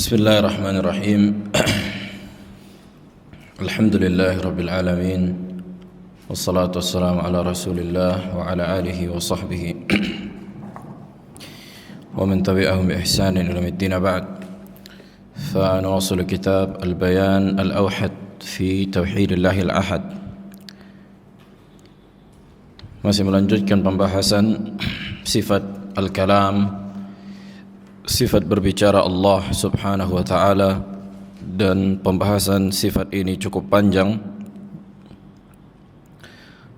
Bismillahirrahmanirrahim. Alhamdulillahi rabbil alamin. Wassalatu wassalamu ala Rasulillah wa ala alihi wa sahbihi wa man tabi'ahum bi ihsanin ila yaumiddin ba'd. Fa nuwasil kitab Al-Bayan Al-Awhad fi Tauhidillah Al-Ahad. Masih melanjutkan pembahasan sifat al-kalam, sifat berbicara Allah subhanahu wa ta'ala, dan pembahasan sifat ini cukup panjang.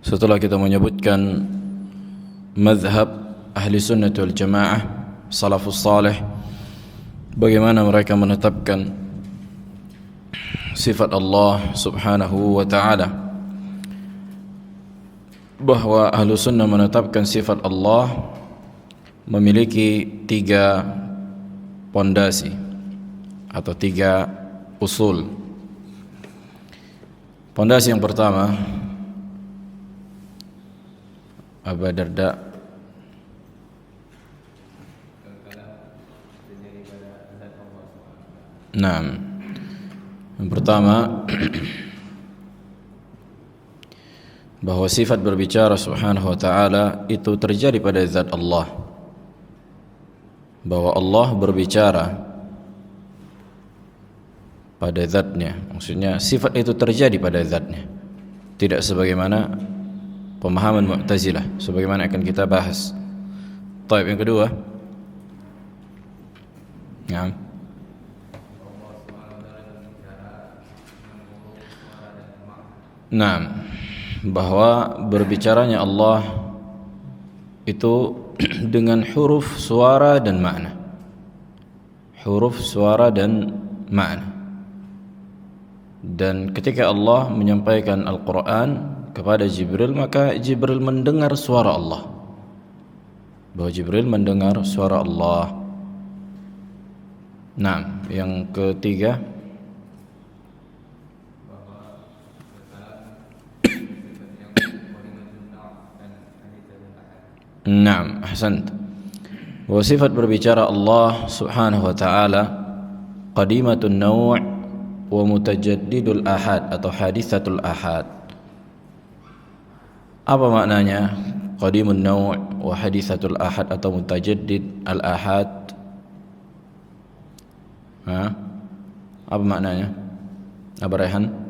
Setelah kita menyebutkan mazhab ahli sunnah wal jamaah, salafus salih, bagaimana mereka menetapkan sifat Allah subhanahu wa ta'ala, bahwa ahli sunnah menetapkan sifat Allah memiliki tiga pondasi atau tiga usul. Pondasi yang pertama, Aba Darda, yang pertama bahwa sifat berbicara subhanahu wa ta'ala itu terjadi pada zat Allah, bahwa Allah berbicara pada zatnya, maksudnya sifat itu terjadi pada zatnya, tidak sebagaimana pemahaman Mu'tazilah, sebagaimana akan kita bahas. Taib, yang kedua, bahwa berbicaranya Allah itu dengan huruf, suara dan makna. Huruf, suara dan makna. Dan ketika Allah menyampaikan Al-Quran kepada Jibril, maka Jibril mendengar suara Allah, bahwa Jibril mendengar suara Allah. Yang ketiga, ahsant. Wa sifat berbicara Allah subhanahu wa ta'ala qadimatun naw' wa mutajaddidul ahad atau hadithatul ahad. Apa maknanya qadimun naw' wa hadithatul ahad atau mutajaddid al ahad? Apa maknanya? Apa Rehan?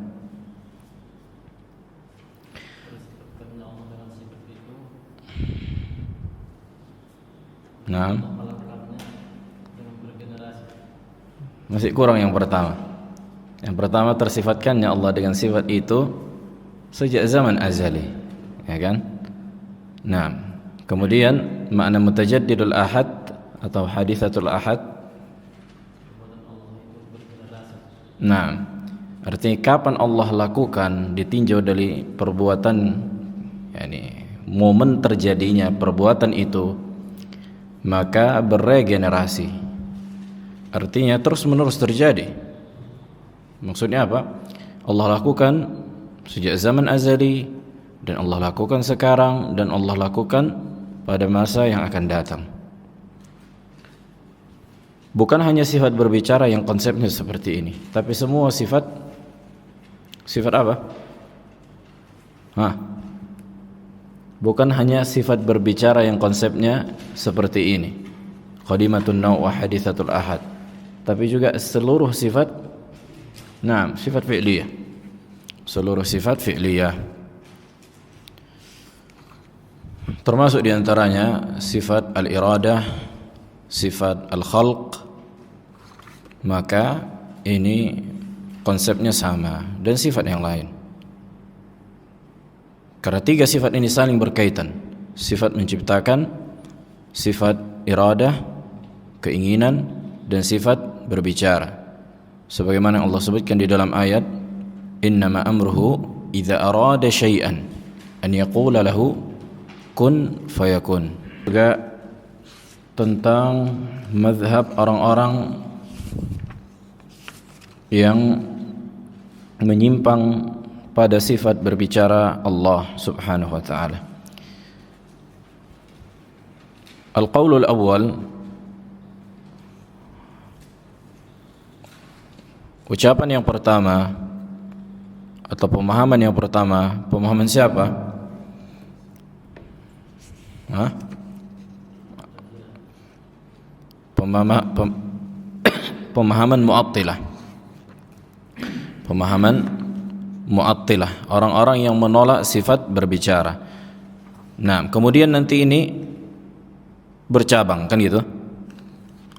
Masih kurang yang pertama. Yang pertama, tersifatkannya Allah dengan sifat itu sejak zaman azali, ya kan? Kemudian makna mutajaddidul ahad atau hadithatul ahad, artinya kapan Allah lakukan, ditinjau dari perbuatan, yakni momen terjadinya perbuatan itu, maka beregenerasi, artinya terus menerus terjadi. Maksudnya apa? Allah lakukan sejak zaman azali, dan Allah lakukan sekarang, dan Allah lakukan pada masa yang akan datang. Bukan hanya sifat berbicara yang konsepnya seperti ini, tapi semua sifat apa? Bukan hanya sifat berbicara yang konsepnya seperti ini, qadimatun naw' wa hadithatul ahad, tapi juga seluruh sifat, sifat fi'liyah, seluruh sifat fi'liyah, termasuk diantaranya sifat al-iradah, sifat al-khalq. Maka ini konsepnya sama, dan sifat yang lain, karena tiga sifat ini saling berkaitan. Sifat menciptakan, sifat iradah, keinginan, dan sifat berbicara. Sebagaimana Allah sebutkan di dalam ayat, innama amruhu idza arada syai'an an yaqula lahu kun fayakun. Juga tentang mazhab orang-orang yang menyimpang pada sifat berbicara Allah subhanahu wa ta'ala. Al-qawlul awwal, Ucapan yang pertama atau pemahaman yang pertama, pemahaman siapa? Hah? Pemahaman Mu'attilah. Pemahaman Mu'attilah, orang-orang yang menolak sifat berbicara. Nah, kemudian nanti ini bercabang, kan gitu?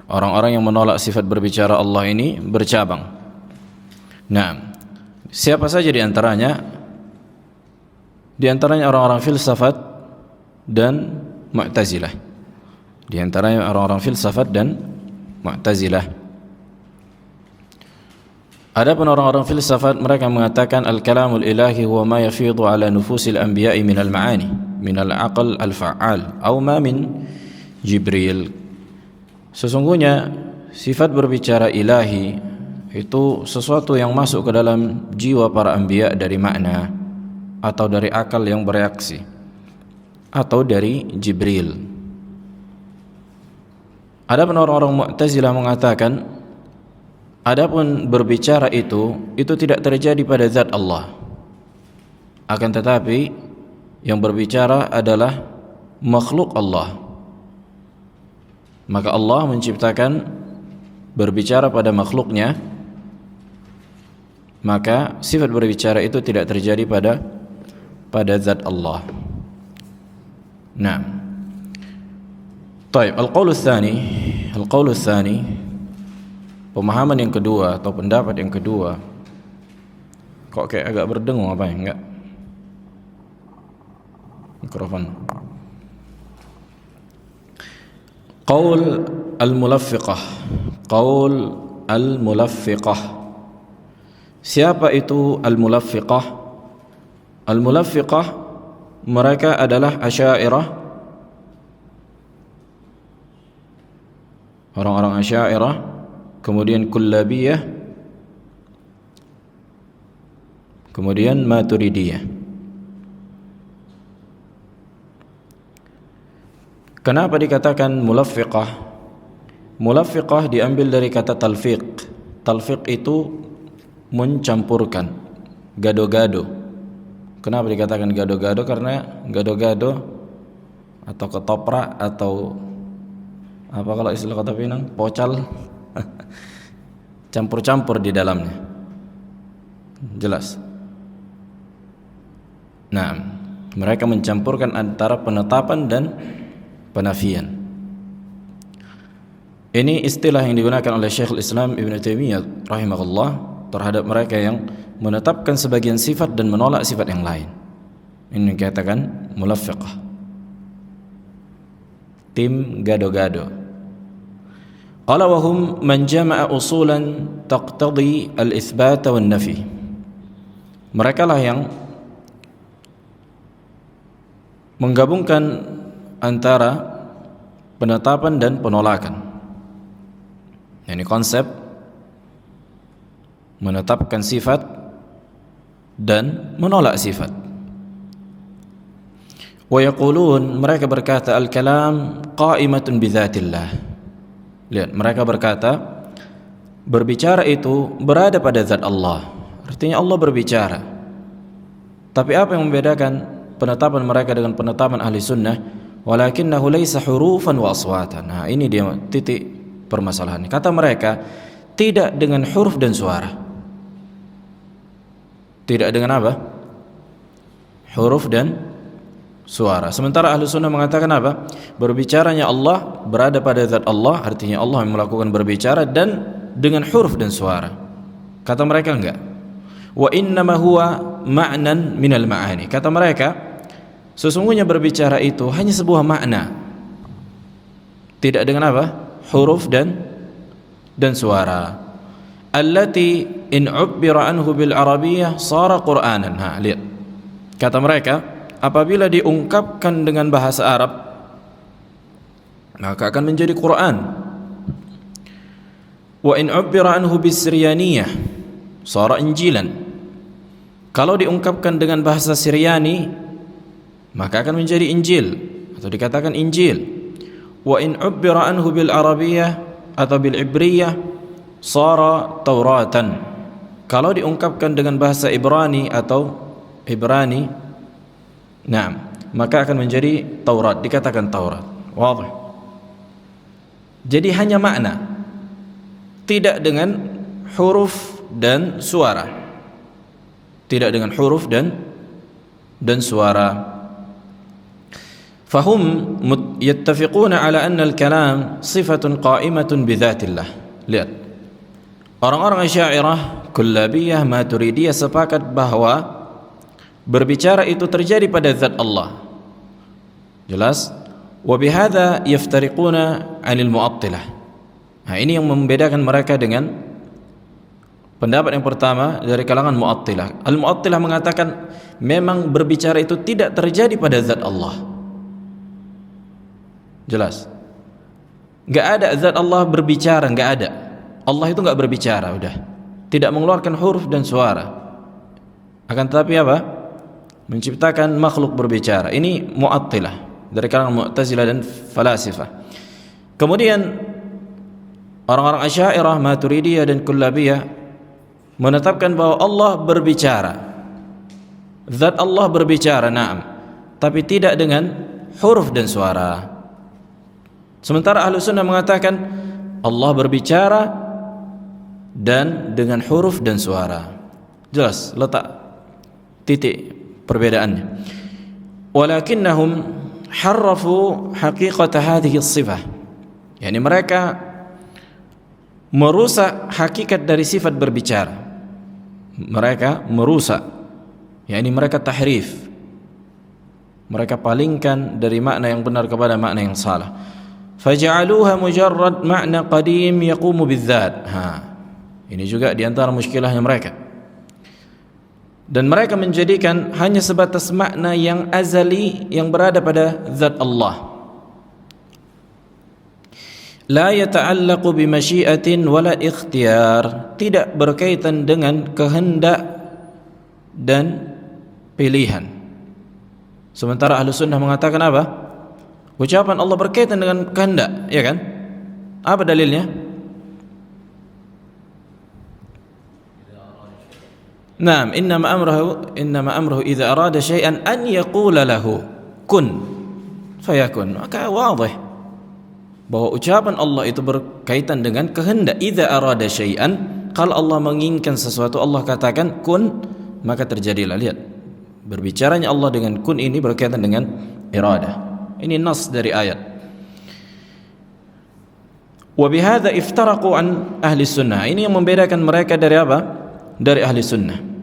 Orang-orang yang menolak sifat berbicara Allah ini bercabang. Nah, siapa saja di antaranya? Di antaranya orang-orang filsafat dan Mu'tazilah. Di antaranya orang-orang filsafat dan Mu'tazilah. Adapun orang-orang filsafat, mereka mengatakan al-kalamul ilahi huwa ma yafidu ala nufusil anbiya'i minal ma'ani minal aql al-fa'al aw ma min Jibril. Sesungguhnya sifat berbicara ilahi itu sesuatu yang masuk ke dalam jiwa para anbiya dari makna atau dari akal yang bereaksi atau dari Jibril. Adapun orang-orang Mu'tazilah mengatakan adapun berbicara itu tidak terjadi pada zat Allah. Akan tetapi yang berbicara adalah makhluk Allah. Maka Allah menciptakan berbicara pada makhluknya, maka sifat berbicara itu tidak terjadi pada zat Allah. Nah, baik, al-qaul tsani, pemahaman yang kedua atau pendapat yang kedua. Kok kayak agak berdengung apa ya? Enggak. Mikrofon. Qaul al-mulaffiqah. Qaul al-mulaffiqah. Siapa itu al-mulaffiqah? Al-mulaffiqah mereka adalah Asy'ariyah. Orang-orang Asy'ariyah, kemudian Kullabiyah, kemudian Maturidiyah. Kenapa dikatakan mulaffiqah? Mulaffiqah diambil dari kata talfiq. Talfiq itu mencampurkan, gado-gado. Kenapa dikatakan gado-gado? Karena gado-gado atau ketoprak atau apa kalau istilah kota Pinang, pocal, campur-campur di dalamnya. Jelas. Nah, mereka mencampurkan antara penetapan dan penafian. Ini istilah yang digunakan oleh Syekhul Islam Ibn Taimiyah rahimahullah terhadap mereka yang menetapkan sebagian sifat dan menolak sifat yang lain. Ini dikatakan mulaffiqah, tim gado-gado. Qala wa hum man jama'a usulan taqtadi al-itsbat wan nafi. Mereka lah yang menggabungkan antara penetapan dan penolakan. Ini konsep menetapkan sifat dan menolak sifat. Wa yaqulun, mereka berkata al-kalam qa'imatun bi dzatillah. Lihat, mereka berkata berbicara itu berada pada zat Allah. Artinya Allah berbicara. Tapi apa yang membedakan penetapan mereka dengan penetapan ahli sunnah? Walakinnahu laysa hurufan wa aswatan. Nah, ini dia titik permasalahan. Kata mereka tidak dengan huruf dan suara. Tidak dengan apa? Huruf dan suara. Sementara ahli sunnah mengatakan apa? Berbicaranya Allah berada pada zat Allah, artinya Allah yang melakukan berbicara dan dengan huruf dan suara. Kata mereka enggak. Wa innama huwa ma'nan minal ma'ani. Kata mereka sesungguhnya berbicara itu hanya sebuah makna, tidak dengan apa? Huruf dan suara. Allati in 'ubbira anhu bil arabiyyah sara qur'anan. Ha, lihat. Kata mereka, apabila diungkapkan dengan bahasa Arab maka akan menjadi Quran. Wa in 'ubbira anhu bis siryaniyah sara injilan. Kalau diungkapkan dengan bahasa Syriani maka akan menjadi Injil atau dikatakan Injil. Wa in 'ubbira anhu bil arabiyyah atau bil ibriyah sara Tauratan. kalau diungkapkan dengan bahasa Ibrani atau Ibrani, maka akan menjadi Taurat, dikatakan Taurat. Wadih. Jadi hanya makna, tidak dengan huruf dan suara. Tidak dengan huruf dan suara. Fahum yattafiquna ala anna al-kalam sifatun qa'imatun bi dzatillah. Lihat. Orang-orang Asy'ariyah, Kullabiyah, Maturidiyah sepakat bahwa berbicara itu terjadi pada zat Allah. Jelas? Wa bihadza yaftariquna 'anil Mu'attilah. Nah, ini yang membedakan mereka dengan pendapat yang pertama dari kalangan Mu'attilah. Al-Mu'attilah mengatakan memang berbicara itu tidak terjadi pada zat Allah. Jelas? Enggak ada zat Allah berbicara, enggak ada. Allah itu enggak berbicara, udah. Tidak mengeluarkan huruf dan suara. Akan tetapi apa? Menciptakan makhluk berbicara. Ini Mu'attilah dari kalangan Mu'tazilah dan Falasifah. Kemudian orang-orang Asy'ariyah, Maturidiyah dan Kullabiyah menetapkan bahwa Allah berbicara. Zat Allah berbicara, na'am, tapi tidak dengan huruf dan suara. Sementara Ahlus Sunnah mengatakan Allah berbicara dan dengan huruf dan suara. Jelas, letak titik perbedaannya. Walakinnahum harrafu haqiqata hadhihi as-sifah. Yani mereka merusak hakikat dari sifat berbicara. Mereka merusak, yakni mereka tahrif. Mereka palingkan dari makna yang benar kepada makna yang salah. Faja'aluha mujarrad makna qadim yaqumu bidzat. Ini juga di antara muskilahnya mereka. Dan mereka menjadikan hanya sebatas makna yang azali yang berada pada zat Allah. La yata'allaqu bimasyiatin wala ikhtiyar, tidak berkaitan dengan kehendak dan pilihan. Sementara Ahlus Sunnah mengatakan apa? Ucapan Allah berkaitan dengan kehendak, ya kan? Apa dalilnya? Naam, innama amruhu idza arada syai'an an yaqula lahu kun fayakun. Maka wadih bahwa ucapan Allah itu berkaitan dengan kehendak. Idza arada syai'an, kalau Allah menginginkan sesuatu, Allah katakan kun, maka terjadilah. Lihat, berbicaranya Allah dengan kun ini berkaitan dengan iradah. Ini nas dari ayat. Wa bihadza iftaraqu an ahli sunnah. Ini yang membedakan mereka dari apa? Dari ahli sunnah.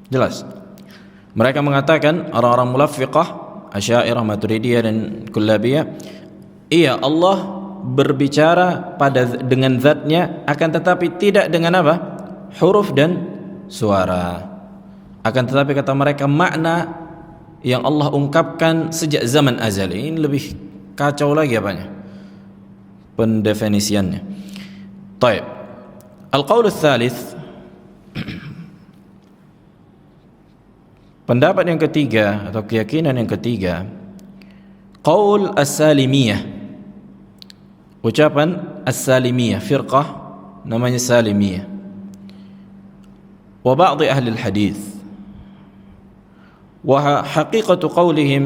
Jelas. Mereka mengatakan, orang-orang mulaffiqah, Asy'ariyah, Maturidiyah dan Kullabiyah, iya, Allah berbicara dengan zatnya, akan tetapi tidak dengan apa? Huruf dan suara. Akan tetapi kata mereka, makna yang Allah ungkapkan sejak zaman azali. Ini lebih kacau lagi apanya? Pendefinisiannya. Taib. Al-qaul ats-tsalits, pendapat yang ketiga atau keyakinan yang ketiga, qaul as-salimiyah. Ucapan as-salimiyah, firqah namanya salimiyah. Wa ba'd ahli al-hadits. وحقيقة قولهم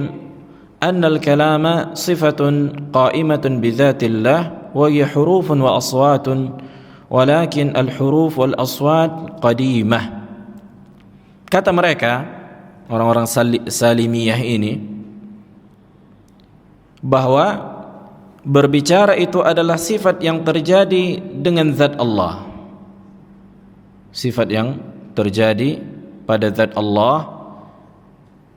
أن الكلام صفة قائمة بذات الله وهي حروف وأصوات ولكن الحروف والأصوات قديمة. Kata mereka, orang-orang salimiyah ini, bahwa berbicara itu adalah sifat yang terjadi dengan zat Allah. Sifat yang terjadi pada zat Allah.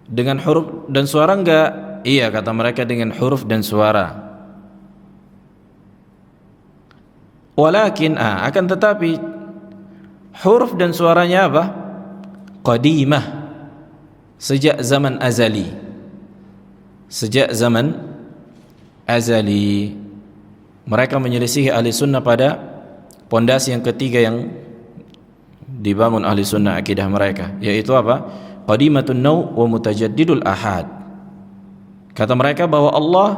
Dengan huruf dan suara enggak? Iya, kata mereka, dengan huruf dan suara. Walakin akan tetapi huruf dan suaranya apa? Qadimah, sejak zaman azali. Sejak zaman azali. Mereka menyelisihi ahli sunnah pada pondasi yang ketiga yang dibangun ahli sunnah akidah mereka, yaitu apa? Qadimatun naw wa mutajaddidul ahad. Kata mereka bahwa Allah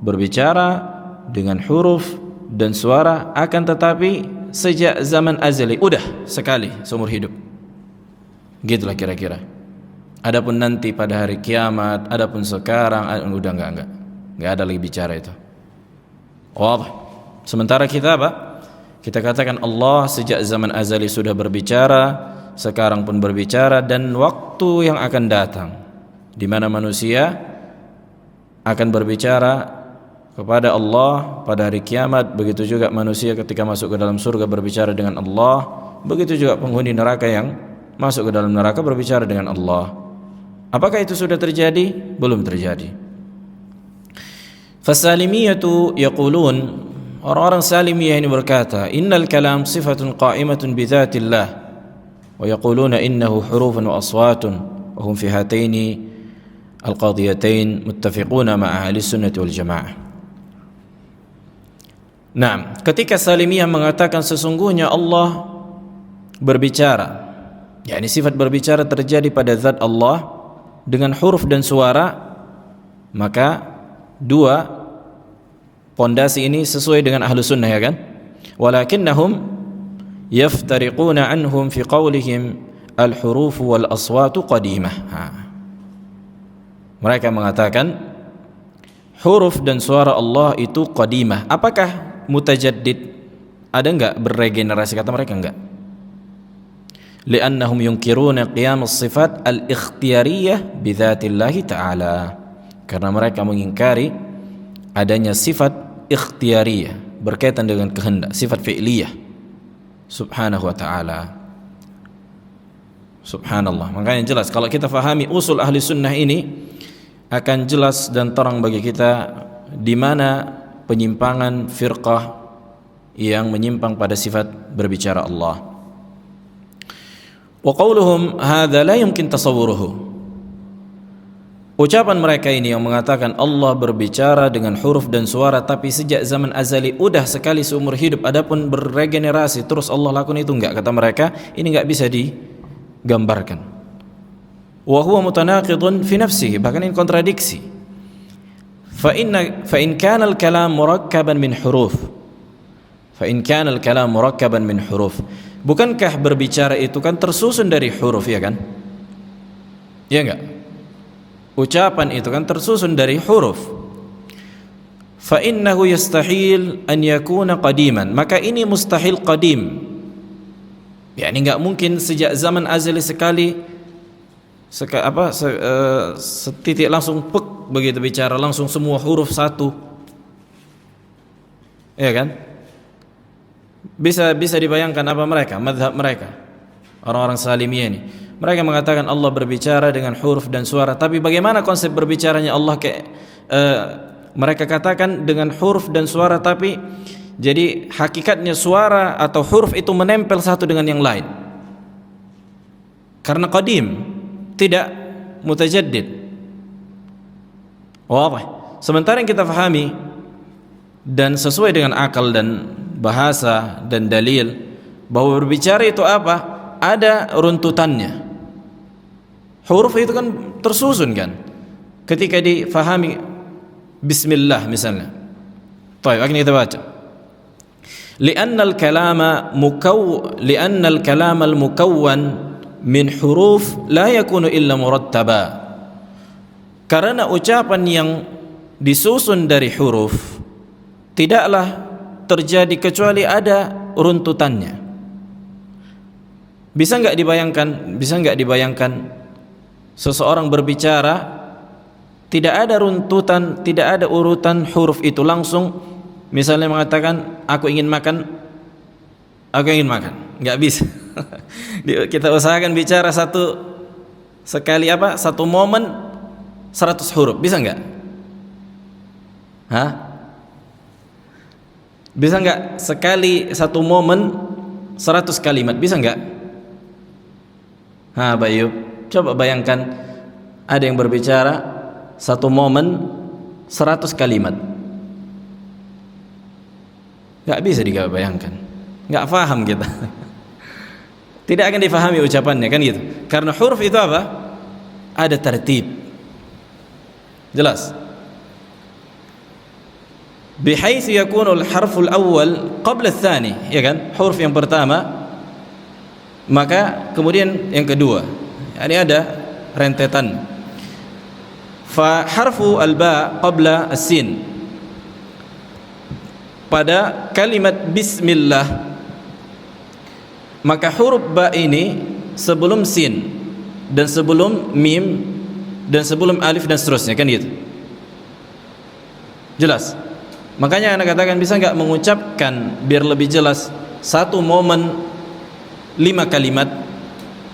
berbicara dengan huruf dan suara, akan tetapi sejak zaman azali, udah sekali seumur hidup. Gitulah kira-kira. Adapun nanti pada hari kiamat, adapun sekarang, udah enggak ada lagi bicara itu. Wadah. Sementara kita apa? Kita katakan Allah sejak zaman azali sudah berbicara, sekarang pun berbicara, dan waktu yang akan datang di mana manusia akan berbicara kepada Allah pada hari kiamat. Begitu juga manusia ketika masuk ke dalam surga berbicara dengan Allah. Begitu juga penghuni neraka yang masuk ke dalam neraka berbicara dengan Allah. Apakah itu sudah terjadi? Belum terjadi. Fasalimiyatu yaqulun, orang-orang salimiyah ini berkata, innal kalam sifatun qa'imatun bi dzatillah wa yaquluna innahu hurufun wa aswatun wa hum fi hataini al-qadiyatain muttafiquna ma'a ahli sunnati wal jamaah. Nah, ketika salimiyah mengatakan sesungguhnya Allah berbicara, yakni sifat berbicara terjadi pada zat Allah dengan huruf dan suara, maka dua pondasi ini sesuai dengan ahlu sunnah, ya kan? Walakinnahum yaftariquna anhum fi qawlihim al-huruf wal aswatu qadimah. Mereka mengatakan huruf dan suara Allah itu qadimah. Apakah mutajaddid? Ada enggak berregenerasi? Kata mereka enggak. Li'annahum yunkiruna qiyam as-sifat al-ikhtiyariyah bi dzatillahi ta'ala. Karena mereka mengingkari adanya sifat ikhtiyariyah berkaitan dengan kehendak, sifat fi'liyah subhanahu wa ta'ala. Subhanallah. Makanya jelas kalau kita fahami usul ahli sunnah ini, akan jelas dan terang bagi kita di mana penyimpangan firqah yang menyimpang pada sifat berbicara Allah. Wa qawluhum hadza la yumkin tasawwuruhu. Ucapan mereka ini yang mengatakan Allah berbicara dengan huruf dan suara tapi sejak zaman azali, udah sekali seumur hidup, adapun berregenerasi terus Allah lakukan itu enggak, kata mereka, ini enggak bisa digambarkan. Wa huwa mutanaqidun fi nafsihi, bahkan ini kontradiksi. Fa in kana al-kalam murakkaban min huruf. Fa in kana al-kalam murakkaban min huruf. Bukankah berbicara itu kan tersusun dari huruf, ya kan? Ya enggak? Ucapan itu kan tersusun dari huruf. Fa innahu yastahil an yakuna qadiman. Maka ini mustahil qadim. Ya, ini enggak mungkin sejak zaman azali sekali setitik langsung pek begitu bicara, langsung semua huruf satu, ya kan? Bisa dibayangkan apa mereka, mazhab mereka, orang-orang salimiyah ini. Mereka mengatakan Allah berbicara dengan huruf dan suara, tapi bagaimana konsep berbicaranya Allah? Mereka katakan dengan huruf dan suara, tapi jadi hakikatnya suara atau huruf itu menempel satu dengan yang lain karena qadim, tidak mutajaddid. Wadah. Sementara yang kita fahami dan sesuai dengan akal dan bahasa dan dalil bahwa berbicara itu apa? Ada runtutannya. Huruf itu kan tersusun kan. Ketika difahami bismillah misalnya. Baik, akan kita baca. Li'anna al-kalam al-mukawwan min huruf la yakunu illa murattaba. Karena ucapan yang disusun dari huruf tidaklah terjadi kecuali ada runtutannya. Bisa enggak dibayangkan seseorang berbicara tidak ada runtutan, tidak ada urutan huruf itu, langsung misalnya mengatakan aku ingin makan, enggak bisa. Kita usahakan bicara satu momen 100 huruf, bisa enggak? Bisa enggak sekali satu momen 100 kalimat, bisa enggak? Bayu, coba bayangkan ada yang berbicara satu momen 100 kalimat. Enggak bisa dibayangkan, enggak paham kita. Tidak akan difahami ucapannya, kan gitu. Karena huruf itu apa? Ada tertib. Jelas. Bihaitsu yakunu al-harful awwal qabla ats-tsani, ya kan? Huruf yang pertama maka kemudian yang kedua. Ini ada rentetan. Fa harfu al-ba qabla as-sin. Pada kalimat bismillah maka huruf ba ini sebelum sin dan sebelum mim dan sebelum alif dan seterusnya, kan gitu. Jelas? Makanya Anda katakan bisa enggak mengucapkan biar lebih jelas satu momen 5 kalimat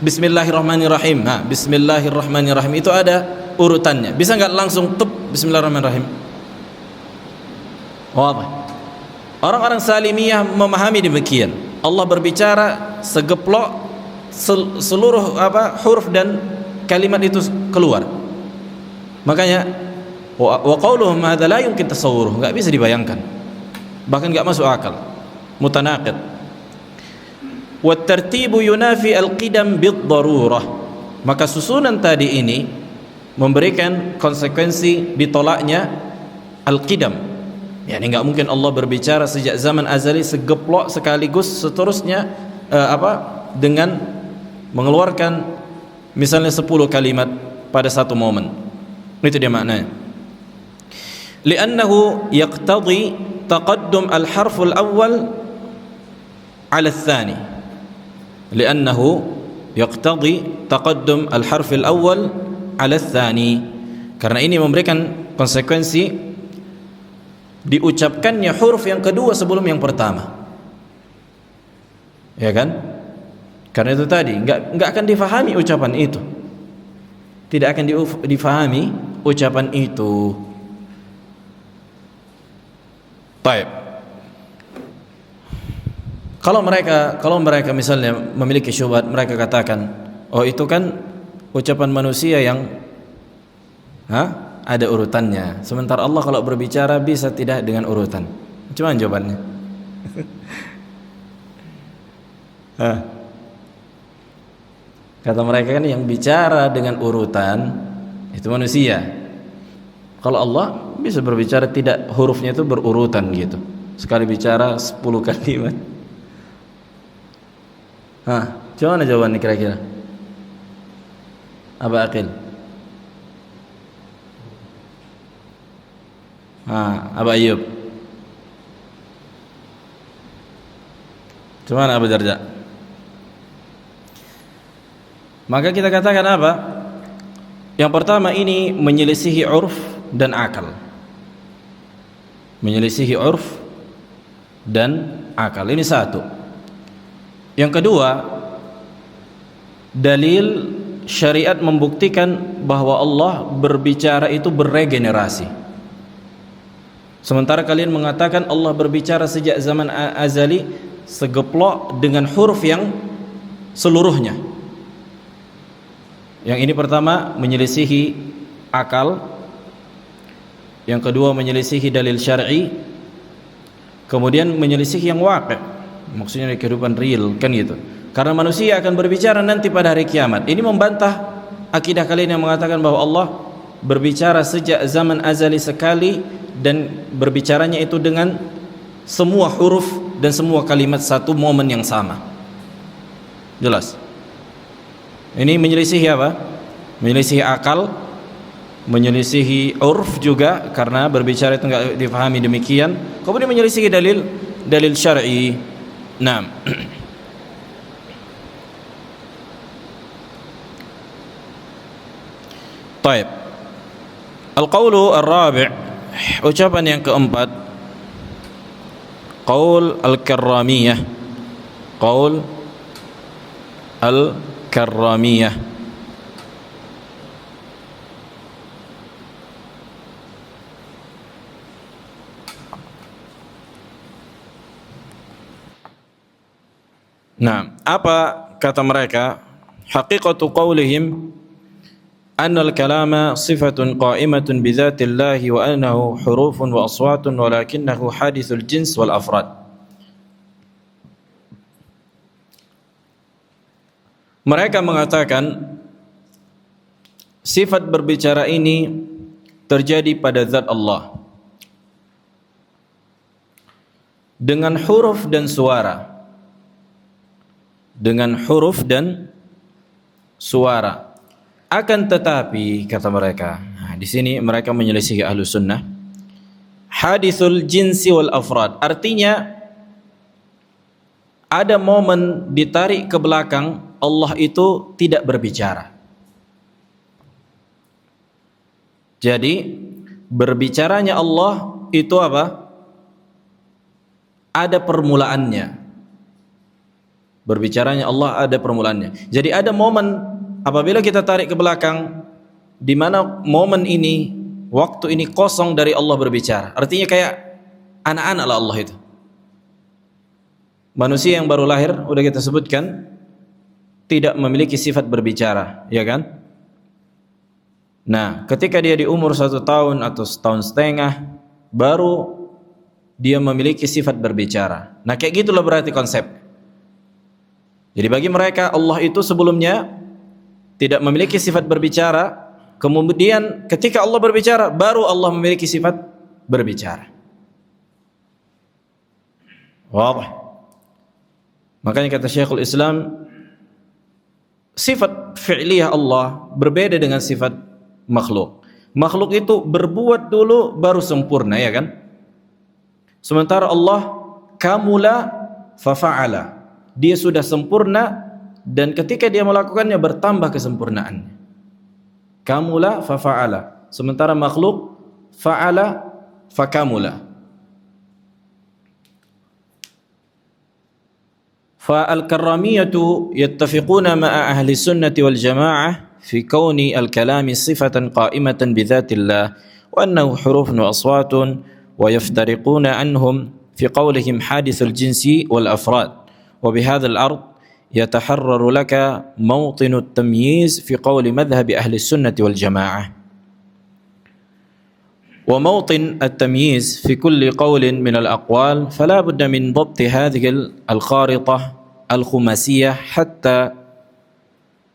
Bismillahirrahmanirrahim. Bismillahirrahmanirrahim itu ada urutannya. Bisa enggak langsung tep Bismillahirrahmanirrahim? Wadah. Orang-orang Salimiyah memahami demikian. Allah berbicara segeplok seluruh huruf dan kalimat itu keluar. Makanya wa qauluhum hadza la yumkin tasawwuruh, enggak bisa dibayangkan, bahkan enggak masuk akal, mutanaqid. Wa tartibu yunafi al-qidam bid-darurah, maka susunan tadi ini memberikan konsekuensi ditolaknya al-qidam. Yani enggak mungkin Allah berbicara sejak zaman azali segeplok sekaligus seterusnya dengan mengeluarkan misalnya 10 kalimat pada satu momen. Itu dia maknanya. Li'annahu yaqtadi taqaddum al-harf al-awwal 'ala ats-tsani. Li'annahu yaqtadi taqaddum al-harf al-awwal 'ala ats-tsani. Karena ini memberikan konsekuensi diucapkannya huruf yang kedua sebelum yang pertama. Ya kan? Karena itu tadi enggak akan difahami ucapan itu. Tidak akan difahami ucapan itu. Baik. Kalau mereka misalnya memiliki syubhat, mereka katakan, oh itu kan ucapan manusia yang ada urutannya. Sementara Allah kalau berbicara bisa tidak dengan urutan. Cuman jawabannya. Kata mereka kan yang bicara dengan urutan itu manusia. Kalau Allah bisa berbicara tidak, hurufnya itu berurutan gitu. Sekali bicara 10 kalimat. Gimana jawabannya kira-kira? Aba Aqil? Aba Ayyub? Gimana Abu Darda? Maka kita katakan apa? Yang pertama ini menyelisihi urf dan akal. Menyelisihi urf dan akal. Ini satu. Yang kedua, dalil syariat membuktikan bahwa Allah berbicara itu beregenerasi. Sementara kalian mengatakan Allah berbicara sejak zaman azali segeplok dengan huruf yang seluruhnya. Yang ini pertama menyelisihi akal. Yang kedua menyelisihi dalil syar'i, kemudian menyelisihi yang waqi', maksudnya di kehidupan real, kan gitu. Karena manusia akan berbicara nanti pada hari kiamat. Ini membantah akidah kalian yang mengatakan bahwa Allah berbicara sejak zaman azali sekali dan berbicaranya itu dengan semua huruf dan semua kalimat satu momen yang sama. Jelas? Ini menyelisihi apa? Menyelisihi akal, menyelisihi urf juga karena berbicara itu enggak difahami demikian. Kemudian menyelisihi dalil syar'i. Naam. Baik. Al-qaulu ar-rabi', ucapan yang keempat, qaul al-karramiyah. Qaul al-karramiyah. Nah, apa kata mereka? Haqiqatu qaulihim anna al-kalama sifatun qa'imatun bi dzatillahi wa annahu hurufun wa aswatun walakinnahu hadithul jins wal afrad. Mereka mengatakan sifat berbicara ini terjadi pada zat Allah. dengan huruf dan suara. Dengan huruf dan suara. Akan tetapi kata mereka, nah, di sini mereka menyelisihi ahlu sunnah. Hadithul jinsi wal afrad, artinya ada momen ditarik ke belakang, Allah itu tidak berbicara. Jadi berbicaranya Allah itu apa? Ada permulaannya. Berbicaranya Allah ada permulaannya. Jadi ada momen apabila kita tarik ke belakang, di mana momen ini, waktu ini kosong dari Allah berbicara. Artinya kayak anak-anak lah Allah itu. Manusia yang baru lahir, udah kita sebutkan, tidak memiliki sifat berbicara, ya kan? Nah, ketika dia di umur 1 tahun atau 1,5 tahun, baru dia memiliki sifat berbicara. Nah, kayak gitulah berarti konsep. Jadi bagi mereka Allah itu sebelumnya tidak memiliki sifat berbicara, kemudian ketika Allah berbicara, baru Allah memiliki sifat berbicara. Wah. Makanya kata Syekhul Islam, sifat fi'liyah Allah berbeda dengan sifat makhluk. Makhluk itu berbuat dulu baru sempurna, ya kan? Sementara Allah kamula fafa'ala. Dia sudah sempurna dan ketika dia melakukannya bertambah kesempurnaannya. Kamula fafa'ala. Sementara makhluk fa'ala fakamula. فالكرامية يتفقون مع أهل السنة والجماعة في كون الكلام صفة قائمة بذات الله وأنه حروف وأصوات ويفترقون عنهم في قولهم حادث الجنس والأفراد وبهذا الأرض يتحرر لك موطن التمييز في قول مذهب أهل السنة والجماعة وموطن التمييز في كل قول من الأقوال فلا بد من ضبط هذه الخارطة الخماسية حتى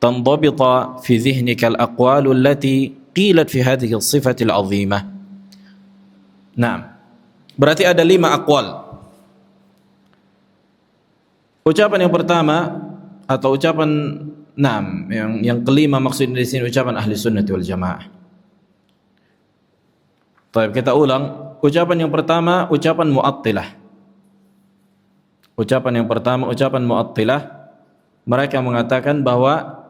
تنضبط في ذهنك الأقوال التي قيلت في هذه الصفة العظيمة. نعم, berarti ada 5 aqwal. Ucapan yang pertama atau ucapan yang kelima maksudnya di sini ucapan ahli sunnah wal jamaah. Baik, kita ulang. Ucapan yang pertama, ucapan Mu'attilah. Ucapan yang pertama, ucapan Mu'attilah. Mereka mengatakan bahwa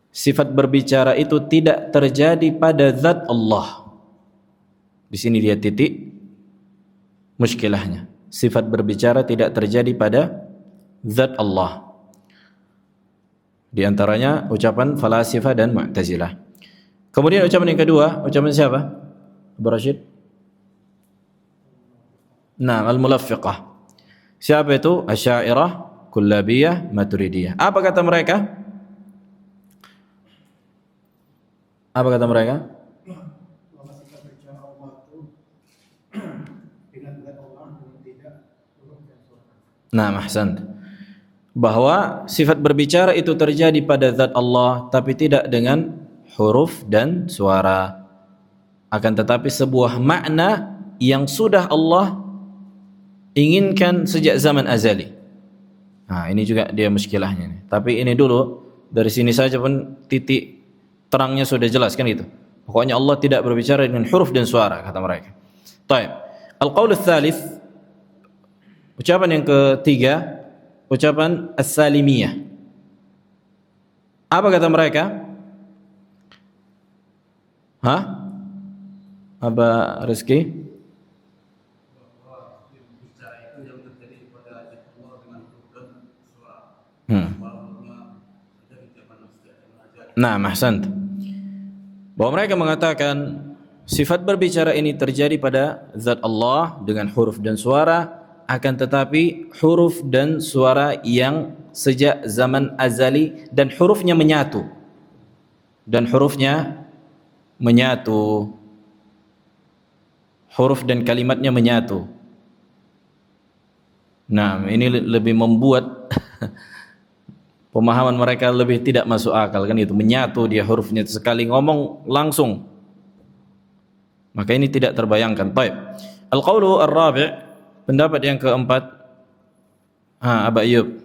sifat berbicara itu tidak terjadi pada zat Allah. Di sini dia titik muskilahnya. Sifat berbicara tidak terjadi pada zat Allah. Di antaranya ucapan falasifah dan Mu'tazilah. Kemudian ucapan yang kedua, ucapan siapa? Abu Rashid? Nah, al-mulaffiqah. Siapa itu? Asy'ariyah, Kullabiyah, Maturidiyah. Apa kata mereka? Apa kata mereka? Nah, ahsan. Bahwa sifat berbicara itu terjadi pada zat Allah tapi tidak dengan huruf dan suara. Akan tetapi sebuah makna yang sudah Allah inginkan sejak zaman azali. Nah, ini juga dia muskilahnya. Tapi ini dulu, dari sini saja pun titik terangnya sudah jelas kan itu. Pokoknya Allah tidak berbicara dengan huruf dan suara, kata mereka. Baik. Al-qaul ats-tsalits, ucapan yang ketiga, ucapan as-salimiyah. Apa kata mereka? Hah? Apa Rizki? Nah, ahsant. Bahwa mereka mengatakan sifat berbicara ini terjadi pada zat Allah dengan huruf dan suara, akan tetapi huruf dan suara yang sejak zaman azali dan hurufnya menyatu. Dan hurufnya menyatu. Huruf dan kalimatnya menyatu. Nah, ini lebih membuat pemahaman mereka lebih tidak masuk akal kan itu, menyatu dia hurufnya sekali ngomong langsung. Maka ini tidak terbayangkan. Baik. Al-qaulu ar-rabi', pendapat yang keempat. Aba Ayyub.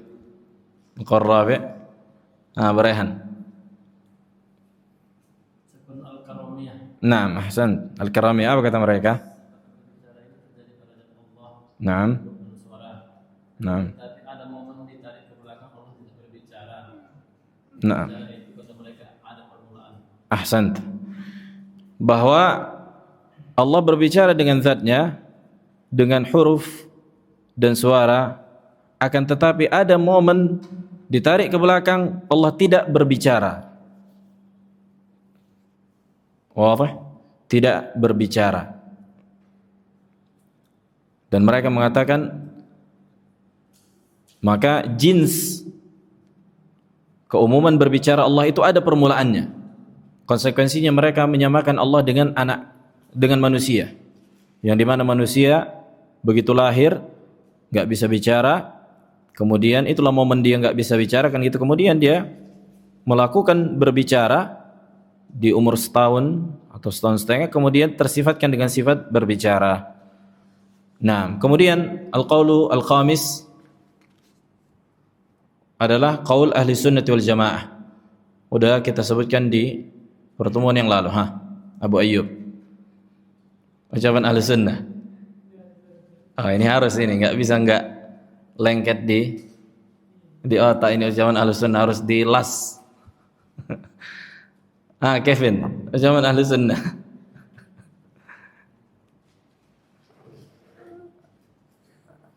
Qarrabi. Barehan. Naam, ahsan. Al-Karamiyah, apa kata mereka? Naam. Naam. Ada momen ditarik ke belakang Allah tidak berbicara. Naam. Itu kata mereka ada permulaan. Ahsan. Bahwa Allah berbicara dengan zatnya, dengan huruf dan suara, akan tetapi ada momen ditarik ke belakang Allah tidak berbicara. Wadah? Tidak berbicara. Dan mereka mengatakan maka jins keumuman berbicara Allah itu ada permulaannya. Konsekuensinya mereka menyamakan Allah dengan manusia, yang dimana manusia begitu lahir nggak bisa bicara, kemudian itulah momen dia nggak bisa bicara, kan itu kemudian dia melakukan berbicara di umur setahun atau setahun setengah, kemudian tersifatkan dengan sifat berbicara. Nah, kemudian al-qaulu al-khamis adalah qaul ahli sunnati wal jamaah. Udah kita sebutkan di pertemuan yang lalu, Abu Ayyub. Ucapan ahli sunnah. Ini harus, ini nggak bisa nggak lengket di otak ini. Ucapan ahli sunnah harus dilas. Kevin, ucapan ahli sunnah.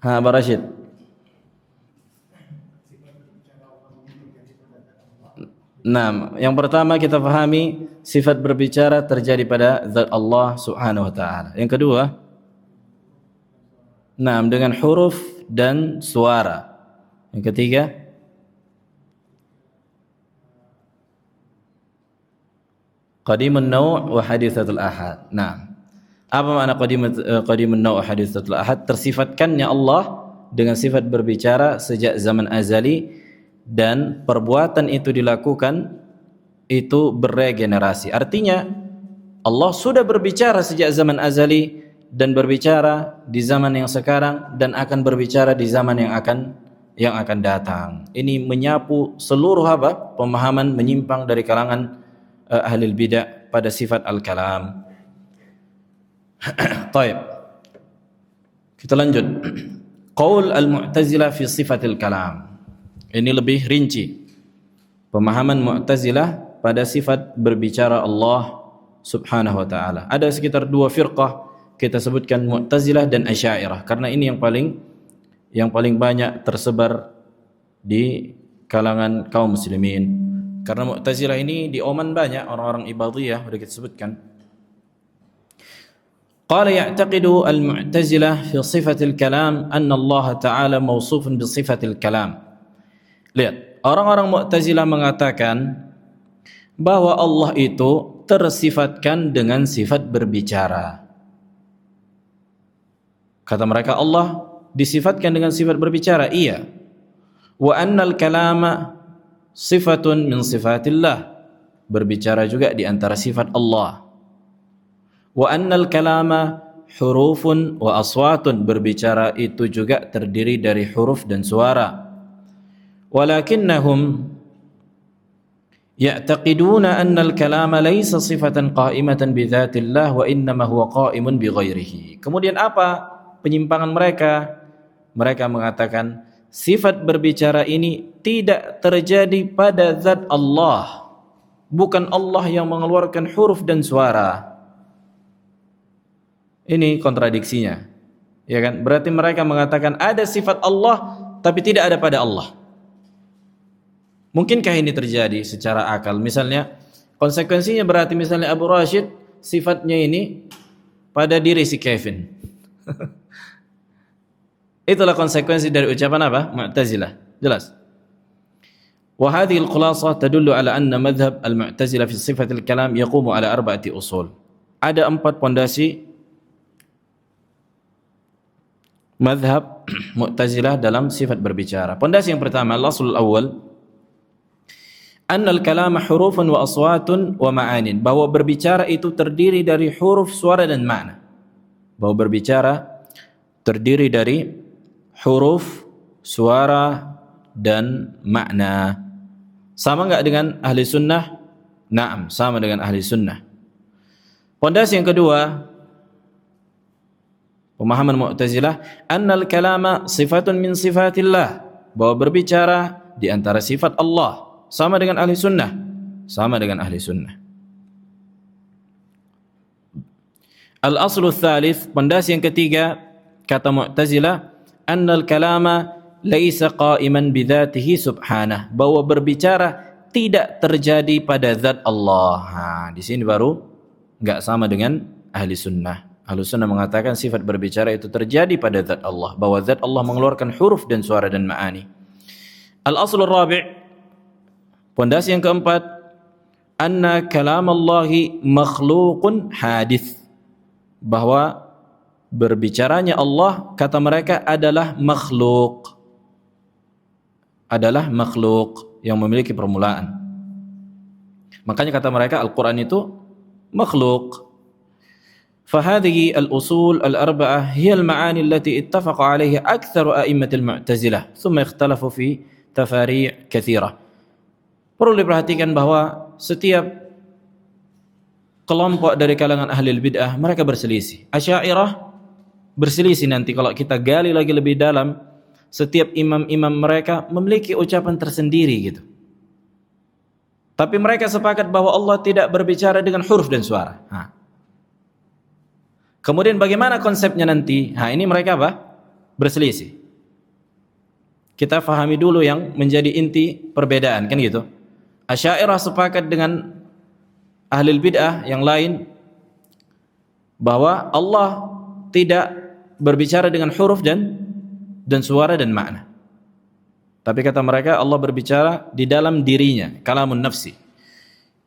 Pak Rashid. Nah, yang pertama kita pahami sifat berbicara terjadi pada zat Allah Subhanahu wa taala. Yang kedua, dengan huruf dan suara. Yang ketiga, qadimun naw' wa haditsatul ahad. Apa makna qadimun naw' wa haditsatul ahad? Tersifatkannya Allah dengan sifat berbicara sejak zaman azali, dan perbuatan itu dilakukan itu beregenerasi. Artinya Allah sudah berbicara sejak zaman azali dan berbicara di zaman yang sekarang dan akan berbicara di zaman yang akan datang. Ini menyapu seluruh pemahaman menyimpang dari kalangan ahli bidah pada sifat al-kalam. Baik. Kita lanjut. Qaul al-Mu'tazilah fi sifatil kalam. Ini lebih rinci. Pemahaman Mu'tazilah pada sifat berbicara Allah Subhanahu wa taala. Ada sekitar 2 firqah, kita sebutkan Mu'tazilah dan Asy'ariyah karena ini yang paling banyak tersebar di kalangan kaum muslimin. Karena Mu'tazilah ini di Oman banyak orang-orang Ibadiyah, sudah kita sebutkan. Qala ya'taqidu al-Mu'tazilah fi sifatil kalam anna Allah Ta'ala mawsufun bi sifatil kalam. Lihat, orang-orang Mu'tazilah mengatakan bahwa Allah itu tersifatkan dengan sifat berbicara. Kata mereka Allah disifatkan dengan sifat berbicara, iya. Wa annal kalama sifatun min sifatillah. Berbicara juga di antara sifat Allah. Wa annal kalama hurufun wa aswatun. Berbicara itu juga terdiri dari huruf dan suara. Walakinnahum ya'taqiduna anna al-kalama laysa sifatan qa'imatan bi dzatillah wa innama huwa qa'imun bi ghairihi. Kemudian apa penyimpangan mereka? Mereka mengatakan sifat berbicara ini tidak terjadi pada zat Allah. Bukan Allah yang mengeluarkan huruf dan suara. Ini kontradiksinya. Ya kan? Berarti mereka mengatakan ada sifat Allah tapi tidak ada pada Allah. Mungkinkah ini terjadi secara akal? Misalnya, konsekuensinya berarti misalnya Abu Rashid sifatnya ini pada diri si Kevin. Itulah konsekuensi dari ucapan apa? Mu'tazilah. Jelas. Wa hadhihi al-khulasah tadullu ala anna madhhab al-Mu'tazilah fi sifat al-kalam yaqumu ala 4 usul. Ada 4 pondasi madhab Mu'tazilah dalam sifat berbicara. Pondasi yang pertama, al-aslul awwal, annal kalama hurufun wa aswatun wa ma'anin. Bahwa berbicara itu terdiri dari huruf, suara dan makna. Bahwa berbicara terdiri dari huruf, suara, dan makna. Sama enggak dengan ahli sunnah? Naam, sama dengan ahli sunnah. Pondasi yang kedua, pemahaman Mu'tazilah, annal kalama sifatun min sifatillah, bahwa berbicara di antara sifat Allah. Sama dengan ahli sunnah? Sama dengan ahli sunnah. Al-aslu tsalits, pondasi yang ketiga, kata Mu'tazilah, annal kalama laisa qa'iman bidzatihi subhanah, bahwa berbicara tidak terjadi pada zat Allah. Di sini baru enggak sama dengan ahli sunnah. Ahli sunnah mengatakan sifat berbicara itu terjadi pada zat Allah, bahwa zat Allah mengeluarkan huruf dan suara dan ma'ani. Al-aslu rabi', pondasi yang keempat, anna kalamallahi makhluqun hadits, bahwa berbicaranya Allah, kata mereka, adalah makhluk. Adalah makhluk yang memiliki permulaan. Makanya kata mereka Al-Quran itu makhluk. فهذه الأصول الأربعة هي المعاني التي اتفق عليها أكثر أئمة المعتزلة ثم اختلفوا في تفاريع كثيرة. Perlu diperhatikan bahwa setiap kelompok dari kalangan ahli bid'ah mereka berselisih. Asy'ariyah berselisih, nanti kalau kita gali lagi lebih dalam, setiap imam-imam mereka memiliki ucapan tersendiri gitu. Tapi mereka sepakat bahwa Allah tidak berbicara dengan huruf dan suara. Kemudian bagaimana konsepnya nanti? Ini mereka apa? Berselisih. Kita fahami dulu yang menjadi inti perbedaan, kan gitu. Asy'ariyah sepakat dengan ahli bid'ah yang lain bahwa Allah tidak berbicara dengan huruf dan suara dan makna. Tapi kata mereka Allah berbicara di dalam dirinya, kalamun nafsi.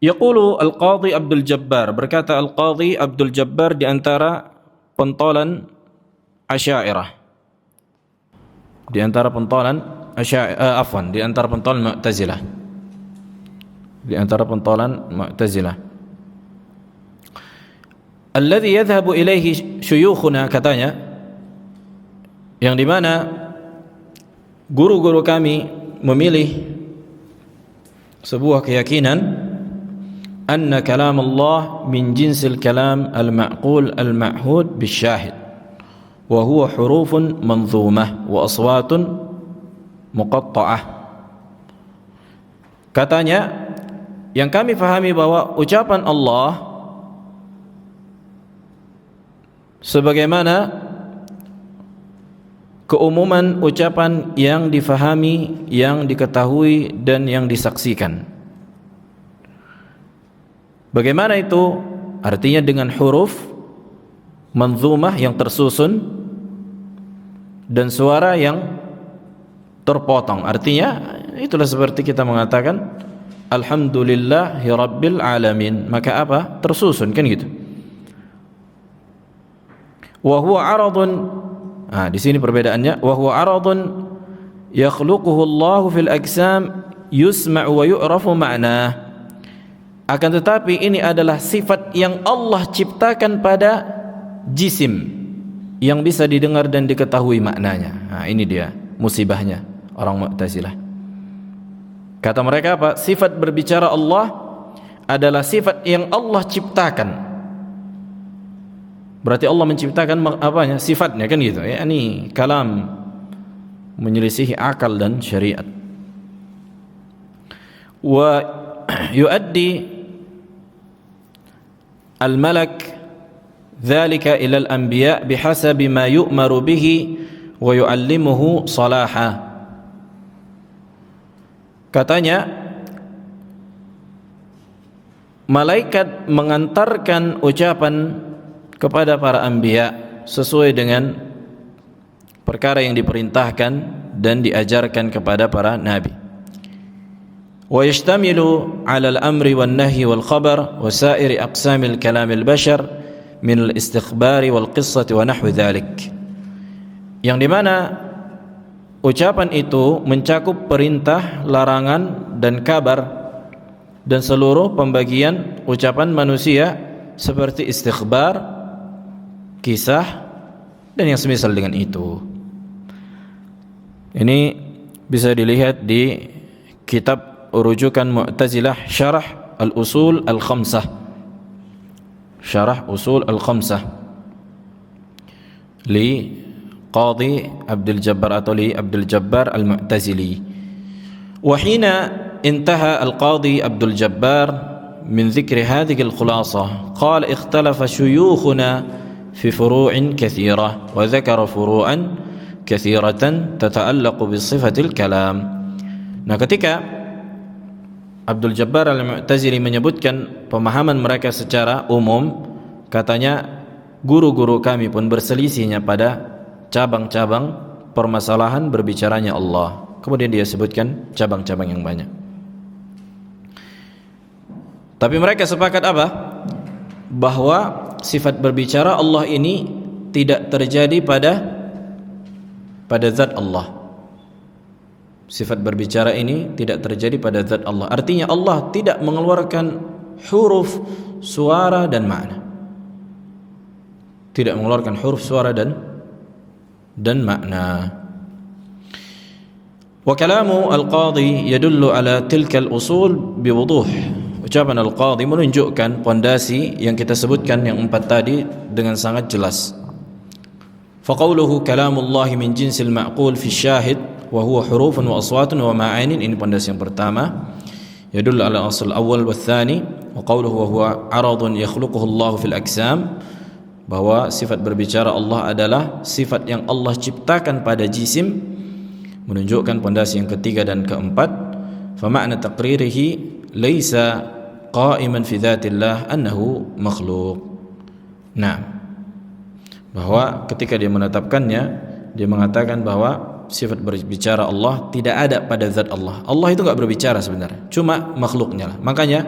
Yaqulu Al-Qadhi Abdul Jabbar, berkata Al-Qadhi Abdul Jabbar di antara pentolan Asy'ariyah, di antara pentolan di antara pentolan Mu'tazilah, di antara pentolan Mu'tazilah. Alladhi yadhhabu ilaihi syuyukhuna, katanya, yang dimana guru-guru kami memilih sebuah keyakinan, anna kalam Allah min jinsil kalam al-ma'qul al-ma'hud bisyahid, wa huwa hurufun manzumah wa aswatun muqatta'ah. Katanya, yang kami fahami bahwa ucapan Allah sebagaimana keumuman ucapan yang difahami, yang diketahui, dan yang disaksikan. Bagaimana itu? Artinya dengan huruf manzumah yang tersusun dan suara yang terpotong. Artinya itulah seperti kita mengatakan alhamdulillahi rabbil alamin. Maka apa? Tersusun, kan gitu. Wa huwa aradun, di sini perbedaannya, wa huwa aradun yakhluquhu Allahu fil ajsam yusma'u wa yu'rafu ma'nah. Akan tetapi ini adalah sifat yang Allah ciptakan pada jisim, yang bisa didengar dan diketahui maknanya. Ini dia musibahnya orang Mu'tazilah. Kata mereka apa? Sifat berbicara Allah adalah sifat yang Allah ciptakan. Berarti Allah menciptakan apanya? Sifatnya, kan gitu. Ini kalam menyelisihi akal dan syariat. Wa yuaddi al-malak dzalika ila al-anbiya bihasabi ma yu'maru bihi wa yu'allimuhu salaha. Katanya, malaikat mengantarkan ucapan kepada para anbiya sesuai dengan perkara yang diperintahkan dan diajarkan kepada para nabi. ويشتمل على الأمر والنهي والخبر وسائر أقسام الكلام البشر من الاستخبار والقصة ونحو ذلك, yang dimana ucapan itu mencakup perintah, larangan, dan kabar, dan seluruh pembagian ucapan manusia seperti istikhbar, kisah, dan yang semisal dengan itu. Ini bisa dilihat di kitab rujukan Mu'tazilah Syarah Al-Usul Al-Khamsah, Syarah Usul Al-Khamsah li Qadhi Abdul Jabbar atau li Abdul Jabbar Al-Mu'tazili. Wa hina intaha Al-Qadhi Abdul Jabbar min dhikri hadhihi al-khulasa qala ikhtalafa shuyukhuna fi furu'in kathira wa dhakara furu'an kathiratan tata'allaqu bi sifatil kalam. Nah, ketika Abdul Jabbar Al-Mu'tazili menyebutkan pemahaman mereka secara umum, katanya guru-guru kami pun berselisihnya pada cabang-cabang permasalahan berbicaranya Allah. Kemudian dia sebutkan cabang-cabang yang banyak. Tapi mereka sepakat apa? Bahwa sifat berbicara Allah ini tidak terjadi pada zat Allah. Sifat berbicara ini tidak terjadi pada zat Allah. Artinya Allah tidak mengeluarkan huruf, suara dan makna. Tidak mengeluarkan huruf, suara dan makna. Wa kalamu al-Qadhi yadullu ala tilka al-usul biwuduh. Ucapan al-Qadhi menunjukkan pondasi yang kita sebutkan yang 4 tadi dengan sangat jelas. Faqauluhu kalamullahi min jinsil ma'qul fi syahid wa huwa hurufun wa aswatun wa ma'anin. Ini pondasi yang pertama. Yadullu ala asl awal wa tsani. Wa qawluhu wa huwa aradun yakhluquhu Allah fil aksam, bahwa sifat berbicara Allah adalah sifat yang Allah ciptakan pada jisim, menunjukkan pondasi yang ketiga dan keempat. Fa ma'na taqririhi laisa qa'iman fi dzatillah annahu makhluq. Nah, bahwa ketika dia menetapkannya, dia mengatakan bahwa sifat berbicara Allah tidak ada pada zat Allah. Allah itu enggak berbicara sebenarnya, cuma makhluknya lah. Makanya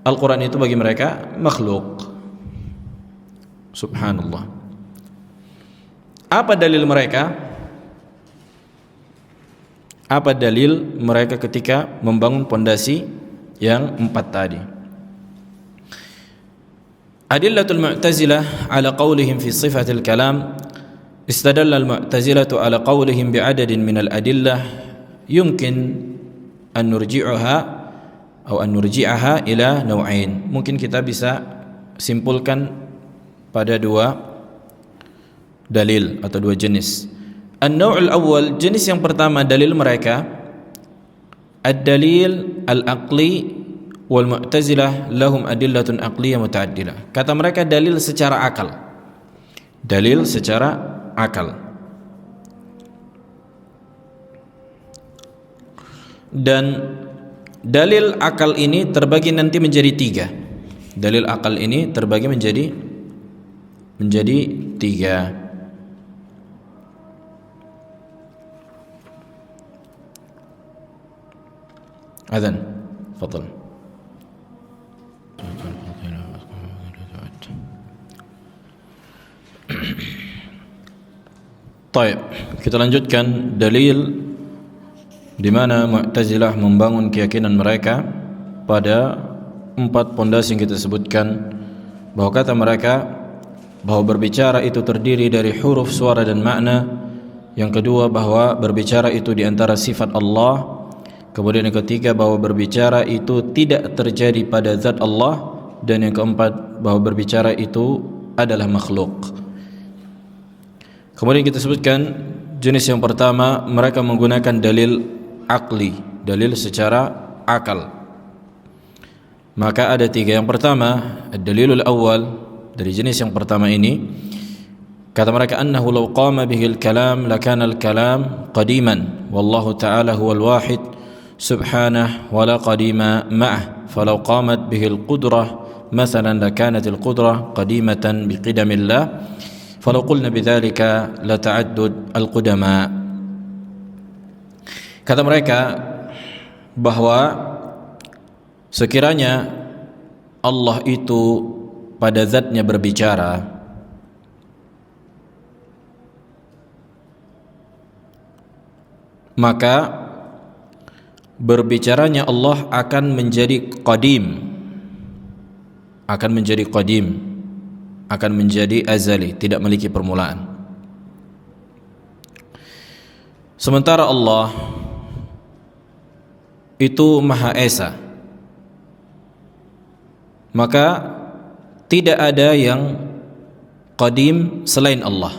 Al-Quran itu bagi mereka makhluk. Subhanallah. Apa dalil mereka? Apa dalil mereka ketika membangun pondasi yang 4 tadi? Adillatul Mu'tazilah ala qawlihim fi sifatil kalam. Istadalla al-Mu'tazilatu ala qawlihim bi'adadin minal adillah yumkin an nurji'uha atau an nurji'aha ila naw'ain. Mungkin kita bisa simpulkan pada 2 dalil atau 2 jenis. An-naw'ul awwal, jenis yang pertama dalil mereka ad-dalil al-aqli wal Mu'tazilah lahum adillatun aqliyah muta'addilah. Kata mereka dalil secara akal. Dalil secara akal. Dan dalil akal ini terbagi nanti menjadi 3. Dalil akal ini terbagi menjadi 3. Adzan, fadhal. Baik, kita lanjutkan dalil di mana Mu'tazilah membangun keyakinan mereka pada 4 pondasi yang kita sebutkan, bahwa kata mereka bahwa berbicara itu terdiri dari huruf, suara dan makna. Yang kedua, bahwa berbicara itu di antara sifat Allah. Kemudian yang ketiga, bahwa berbicara itu tidak terjadi pada zat Allah. Dan yang keempat, bahwa berbicara itu adalah makhluk. Kemudian kita sebutkan jenis yang pertama, mereka menggunakan dalil akli, dalil secara akal. Maka ada 3. Yang pertama, ad-dalilul awal, dari jenis yang pertama ini, kata mereka annahu law qama bihil kalam lakana al-kalam qadiman wallahu ta'ala huwal wahid subhanahu wa la qadima ma'ah falau qamat bihil qudrah mathalan lakanat al-qudrah qadimatan biqidamillah falau qulna bidzalika la ta'addud al-qudama. Kata mereka bahwa sekiranya Allah itu pada zatnya berbicara, maka berbicaranya Allah akan menjadi qadim, akan menjadi azali, tidak memiliki permulaan. Sementara Allah itu Maha Esa, maka tidak ada yang qadim selain Allah.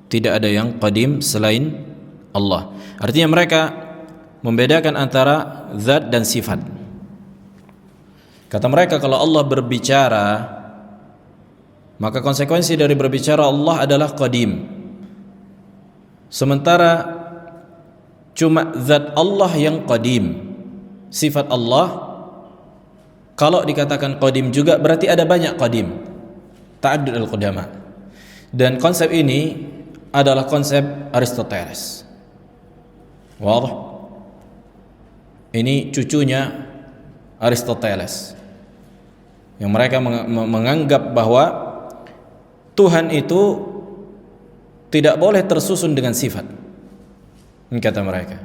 Tidak ada yang qadim selain Allah. Artinya mereka membedakan antara zat dan sifat. Kata mereka, kalau Allah berbicara, maka konsekuensi dari berbicara Allah adalah qadim. Sementara cuma zat Allah yang qadim. Sifat Allah kalau dikatakan qadim juga berarti ada banyak qadim. Ta'addud al-qudama. Dan konsep ini adalah konsep Aristoteles. Wadah? Ini cucunya Aristoteles. Yang mereka menganggap bahwa Tuhan itu tidak boleh tersusun dengan sifat. Ini kata mereka.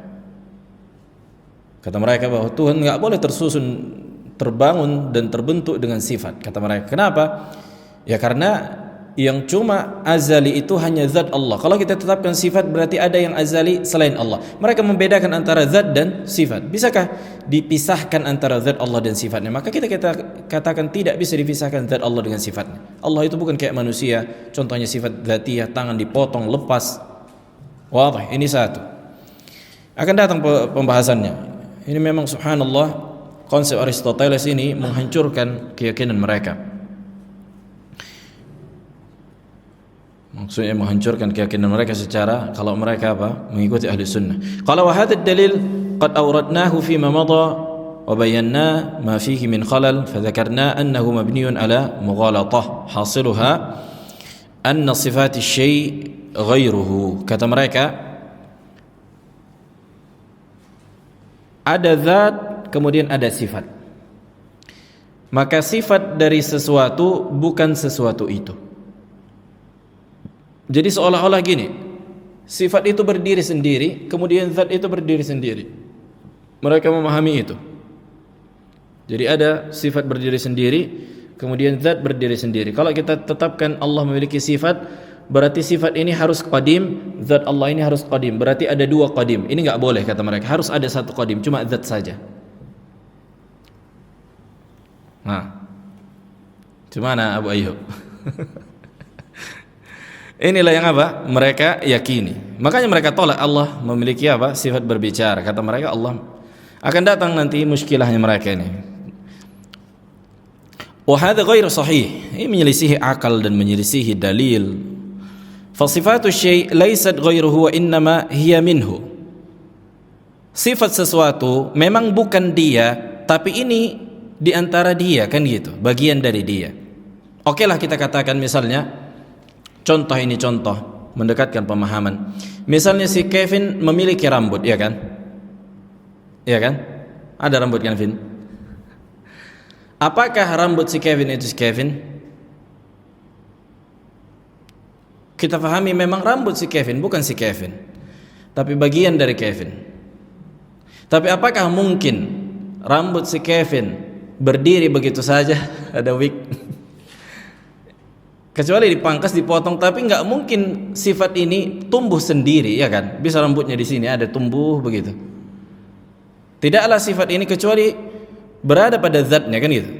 Kata mereka bahwa Tuhan nggak boleh tersusun, terbangun dan terbentuk dengan sifat. Kata mereka. Kenapa? Ya karena yang cuma azali itu hanya zat Allah. Kalau kita tetapkan sifat berarti ada yang azali selain Allah. Mereka membedakan antara zat dan sifat. Bisakah dipisahkan antara zat Allah dan sifatnya? Maka kita katakan tidak bisa dipisahkan zat Allah dengan sifatnya. Allah itu bukan kayak manusia. Contohnya sifat dzatiyah, tangan dipotong, lepas. Wah, ini satu. Akan datang pembahasannya. Ini memang subhanallah, konsep Aristoteles ini menghancurkan keyakinan mereka. Maksudnya menghancurkan keyakinan mereka secara kalau mereka mengikuti ahli sunnah. Qala wa hadha ad-dalil qad awradnahu fi ma madha wa bayyana ma fihi min khalal fa dhakarna annahu mabniyun ala mughalatah hasiluha anna sifat asy-syai' ghairuhu. Kata mereka, ada zat kemudian ada sifat. Maka sifat dari sesuatu bukan sesuatu itu. Jadi seolah-olah gini, sifat itu berdiri sendiri, kemudian zat itu berdiri sendiri. Mereka memahami itu. Jadi ada sifat berdiri sendiri, kemudian zat berdiri sendiri. Kalau kita tetapkan Allah memiliki sifat, berarti sifat ini harus qadim, zat Allah ini harus qadim. Berarti ada dua qadim. Ini enggak boleh kata mereka. Harus ada satu qadim, cuma zat saja. Nah, gimana Abu Ayyub? Inilah yang mereka yakini. Makanya mereka tolak Allah memiliki sifat berbicara. Kata mereka Allah akan datang nanti muskilahnya mereka ini. Wa hadza ghairu sahih. Ini menyelisihi akal dan menyelisihi dalil. Fa sifatu syai' laysat ghairuhu wa innama hiya minhu. Sifat sesuatu memang bukan dia, tapi ini di antara dia, kan gitu, bagian dari dia. Oke lah kita katakan misalnya, contoh ini contoh mendekatkan pemahaman. Misalnya si Kevin memiliki rambut, ya kan? Ya kan? Ada rambut kan, Vin? Apakah rambut si Kevin itu si Kevin? Kita pahami memang rambut si Kevin bukan si Kevin, tapi bagian dari Kevin. Tapi apakah mungkin rambut si Kevin berdiri begitu saja, ada wig? Kecuali dipangkas, dipotong, tapi nggak mungkin sifat ini tumbuh sendiri, ya kan? Bisa rambutnya di sini ada tumbuh begitu. Tidaklah sifat ini kecuali berada pada zatnya, kan gitu.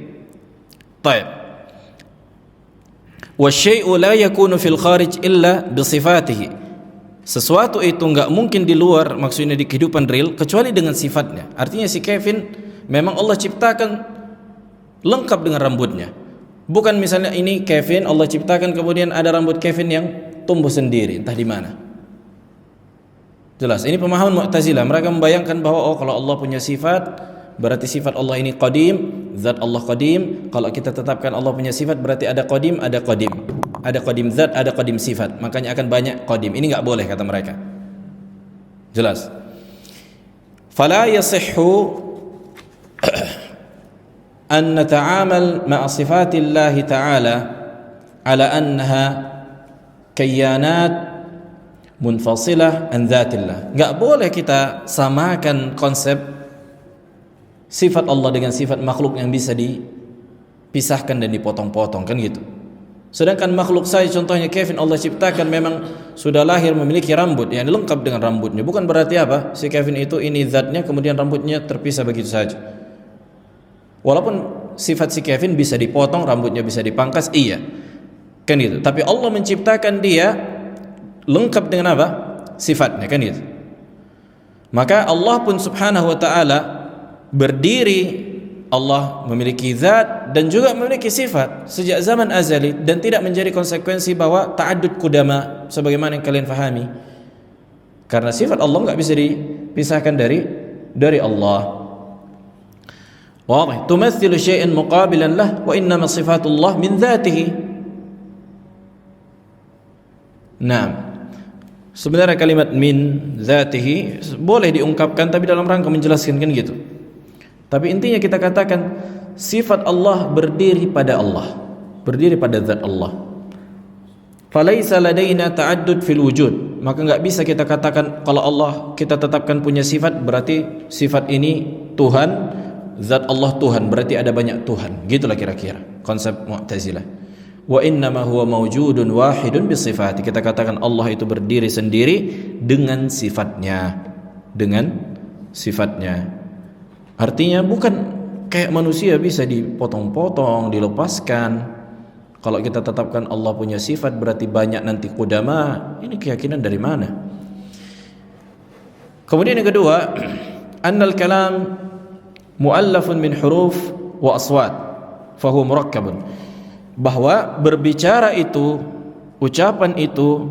Baik. Wa syai'u la yakunu fil kharij illa bi sifatihi. Sesuatu itu nggak mungkin di luar, maksudnya di kehidupan real, kecuali dengan sifatnya. Artinya si Kevin memang Allah ciptakan lengkap dengan rambutnya. Bukan misalnya ini Kevin Allah ciptakan kemudian ada rambut Kevin yang tumbuh sendiri entah di mana. Jelas, ini pemahaman Mu'tazilah. Mereka membayangkan bahwa kalau Allah punya sifat, berarti sifat Allah ini qadim, zat Allah qadim. Kalau kita tetapkan Allah punya sifat, berarti ada qadim, ada qadim. Ada qadim zat, ada qadim sifat. Makanya akan banyak qadim. Ini enggak boleh kata mereka. Jelas. Fala yasihhu أن نتعامل مع صفات الله تعالى على أنها كيانات منفصلة عن ذات الله. Enggak boleh kita samakan konsep sifat Allah dengan sifat makhluk yang bisa dipisahkan dan dipotong-potong, kan gitu. Sedangkan makhluk saja, contohnya Kevin, Allah ciptakan memang sudah lahir memiliki rambut, yang lengkap dengan rambutnya. Bukan berarti apa? Si Kevin itu ini zatnya, kemudian rambutnya terpisah begitu saja. Walaupun sifat si Kevin bisa dipotong, rambutnya bisa dipangkas, iya, kan itu. Tapi Allah menciptakan dia lengkap dengan apa? Sifatnya, kan itu. Maka Allah pun subhanahu wa ta'ala berdiri, Allah memiliki zat dan juga memiliki sifat sejak zaman azali, dan tidak menjadi konsekuensi bahwa ta'addud qudama sebagaimana yang kalian fahami. Karena sifat Allah enggak bisa dipisahkan dari Allah. Wadih, tumathilu syai'an muqabilan lah wa innama sifatullah min dzatihi. Nah, sebenarnya kalimat min dzatihi boleh diungkapkan tapi dalam rangka menjelaskan, kan gitu. Tapi intinya kita katakan sifat Allah berdiri pada Allah, berdiri pada zat Allah. Falaisa ladaina ta'addud fil wujud. Maka enggak bisa kita katakan kalau Allah kita tetapkan punya sifat berarti sifat ini Tuhan, zat Allah Tuhan, berarti ada banyak Tuhan. Gitulah kira-kira konsep Mu'tazilah. Wa innama huwa mawjudun wahidun bisifati. Kita katakan Allah itu berdiri sendiri dengan sifatnya, dengan sifatnya. Artinya bukan kayak manusia bisa dipotong-potong, dilepaskan. Kalau kita tetapkan Allah punya sifat berarti banyak nanti qudama. Ini keyakinan dari mana? Kemudian yang kedua, annal kalam muallafun min huruf wa aswat fahuwa murakkabun. Bahwa berbicara itu, ucapan itu